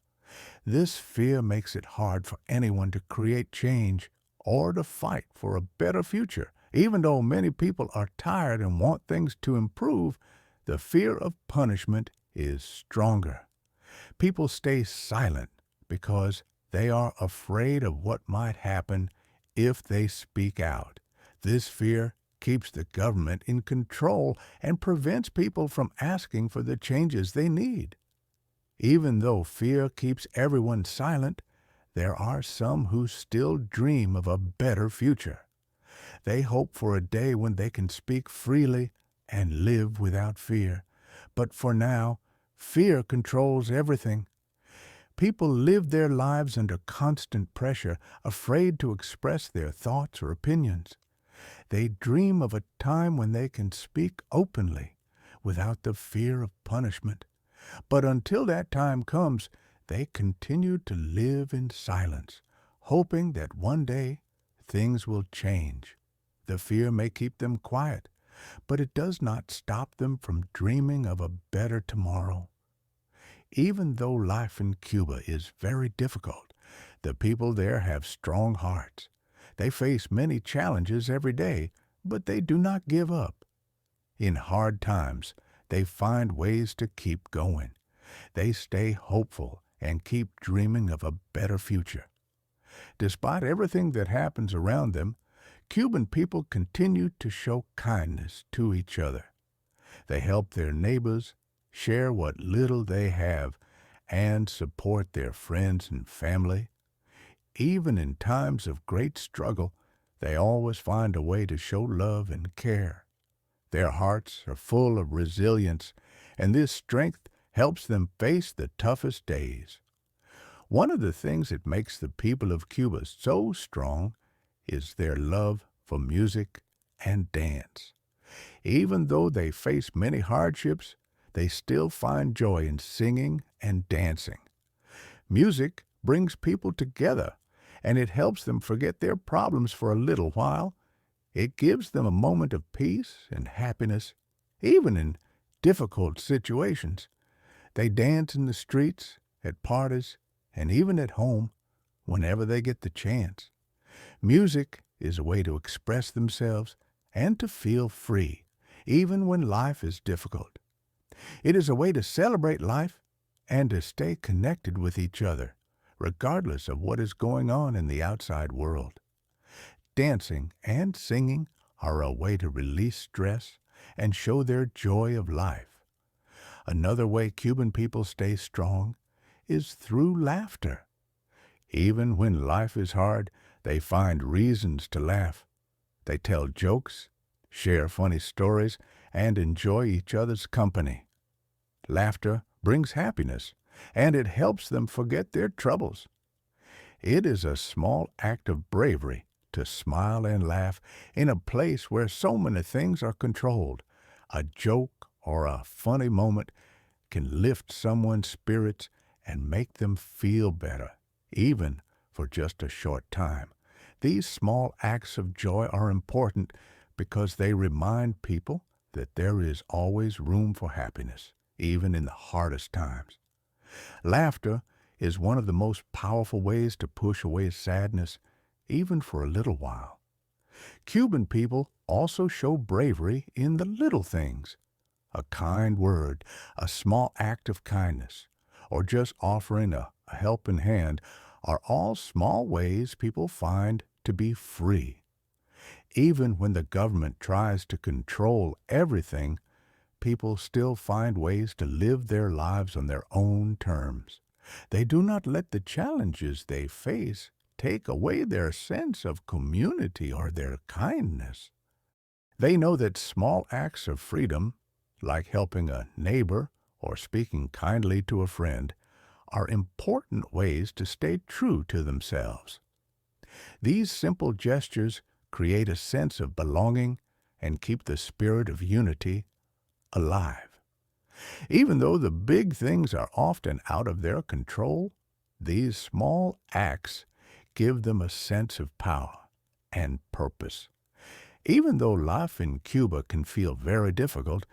This fear makes it hard for anyone to create change or to fight for a better future. Even though many people are tired and want things to improve, the fear of punishment is stronger. People stay silent because they are afraid of what might happen if they speak out. This fear keeps the government in control and prevents people from asking for the changes they need. Even though fear keeps everyone silent, there are some who still dream of a better future. They hope for a day when they can speak freely and live without fear. But for now, fear controls everything. People live their lives under constant pressure, afraid to express their thoughts or opinions. They dream of a time when they can speak openly without the fear of punishment. But until that time comes, they continue to live in silence, hoping that one day things will change. The fear may keep them quiet, but it does not stop them from dreaming of a better tomorrow. Even though life in Cuba is very difficult, the people there have strong hearts. They face many challenges every day, but they do not give up. In hard times, they find ways to keep going. They stay hopeful and keep dreaming of a better future. Despite everything that happens around them, Cuban people continue to show kindness to each other. They help their neighbors, share what little they have, and support their friends and family. Even in times of great struggle, they always find a way to show love and care. Their hearts are full of resilience, and this strength helps them face the toughest days. One of the things that makes the people of Cuba so strong is their love for music and dance. Even though they face many hardships, they still find joy in singing and dancing. Music brings people together, and it helps them forget their problems for a little while. It gives them a moment of peace and happiness, even in difficult situations. They dance in the streets, at parties, and even at home whenever they get the chance. Music is a way to express themselves and to feel free, even when life is difficult. It is a way to celebrate life and to stay connected with each other, regardless of what is going on in the outside world. Dancing and singing are a way to release stress and show their joy of life. Another way Cuban people stay strong is through laughter. Even when life is hard, they find reasons to laugh. They tell jokes, share funny stories, and enjoy each other's company. Laughter brings happiness, and it helps them forget their troubles. It is a small act of bravery to smile and laugh in a place where so many things are controlled. A joke or a funny moment can lift someone's spirits and make them feel better, even for just a short time. These small acts of joy are important because they remind people that there is always room for happiness, even in the hardest times. Laughter is one of the most powerful ways to push away sadness, even for a little while. Cuban people also show bravery in the little things. A kind word, a small act of kindness, or just offering a helping hand are all small ways people find to be free. Even when the government tries to control everything, people still find ways to live their lives on their own terms. They do not let the challenges they face take away their sense of community or their kindness. They know that small acts of freedom, like helping a neighbor or speaking kindly to a friend, are important ways to stay true to themselves. These simple gestures create a sense of belonging and keep the spirit of unity alive. Even though the big things are often out of their control, these small acts give them a sense of power and purpose. Even though life in Cuba can feel very difficult,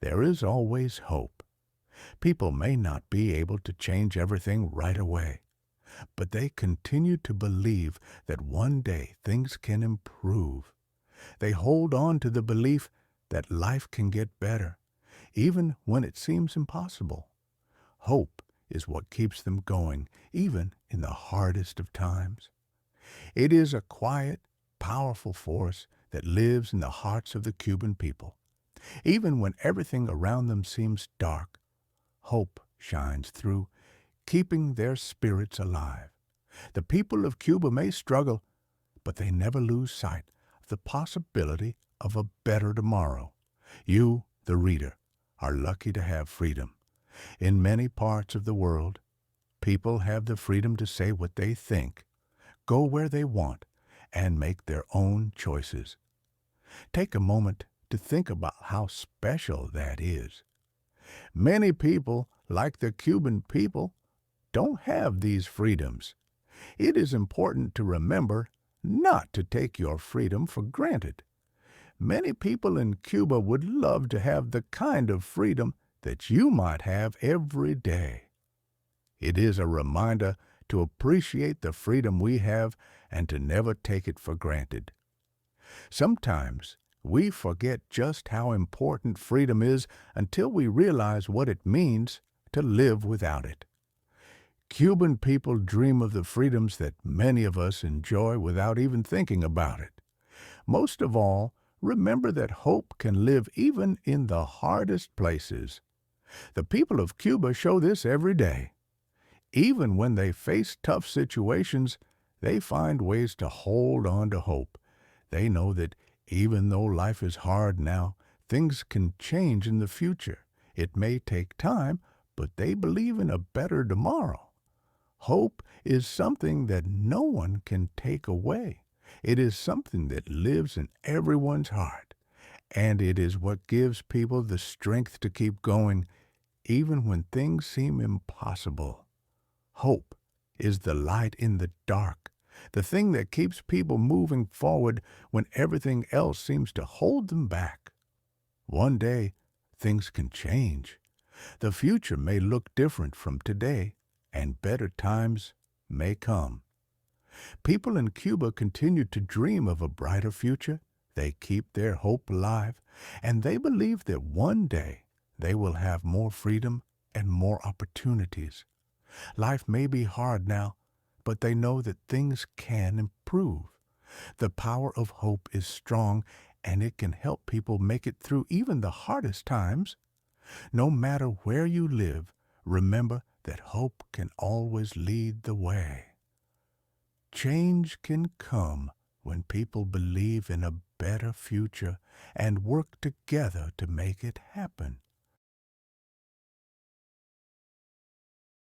there is always hope. People may not be able to change everything right away, but they continue to believe that one day things can improve. They hold on to the belief that life can get better, even when it seems impossible. Hope is what keeps them going, even in the hardest of times. It is a quiet, powerful force that lives in the hearts of the Cuban people. Even when everything around them seems dark, hope shines through, keeping their spirits alive. The people of Cuba may struggle, but they never lose sight of the possibility of a better tomorrow. You, the reader, are lucky to have freedom. In many parts of the world, people have the freedom to say what they think, go where they want, and make their own choices. Take a moment to think about how special that is. Many people, like the Cuban people, don't have these freedoms. It is important to remember not to take your freedom for granted. Many people in Cuba would love to have the kind of freedom that you might have every day. It is a reminder to appreciate the freedom we have and to never take it for granted. Sometimes we forget just how important freedom is until we realize what it means to live without it. Cuban people dream of the freedoms that many of us enjoy without even thinking about it. Most of all, remember that hope can live even in the hardest places. The people of Cuba show this every day. Even when they face tough situations, they find ways to hold on to hope. They know that even though life is hard now, things can change in the future. It may take time, but they believe in a better tomorrow. Hope is something that no one can take away. It is something that lives in everyone's heart, and it is what gives people the strength to keep going, even when things seem impossible. Hope is the light in the dark, the thing that keeps people moving forward when everything else seems to hold them back. One day, things can change. The future may look different from today, and better times may come. People in Cuba continue to dream of a brighter future. They keep their hope alive, and they believe that one day they will have more freedom and more opportunities. Life may be hard now, but they know that things can improve. The power of hope is strong, and it can help people make it through even the hardest times. No matter where you live, remember that hope can always lead the way. Change can come when people believe in a better future and work together to make it happen.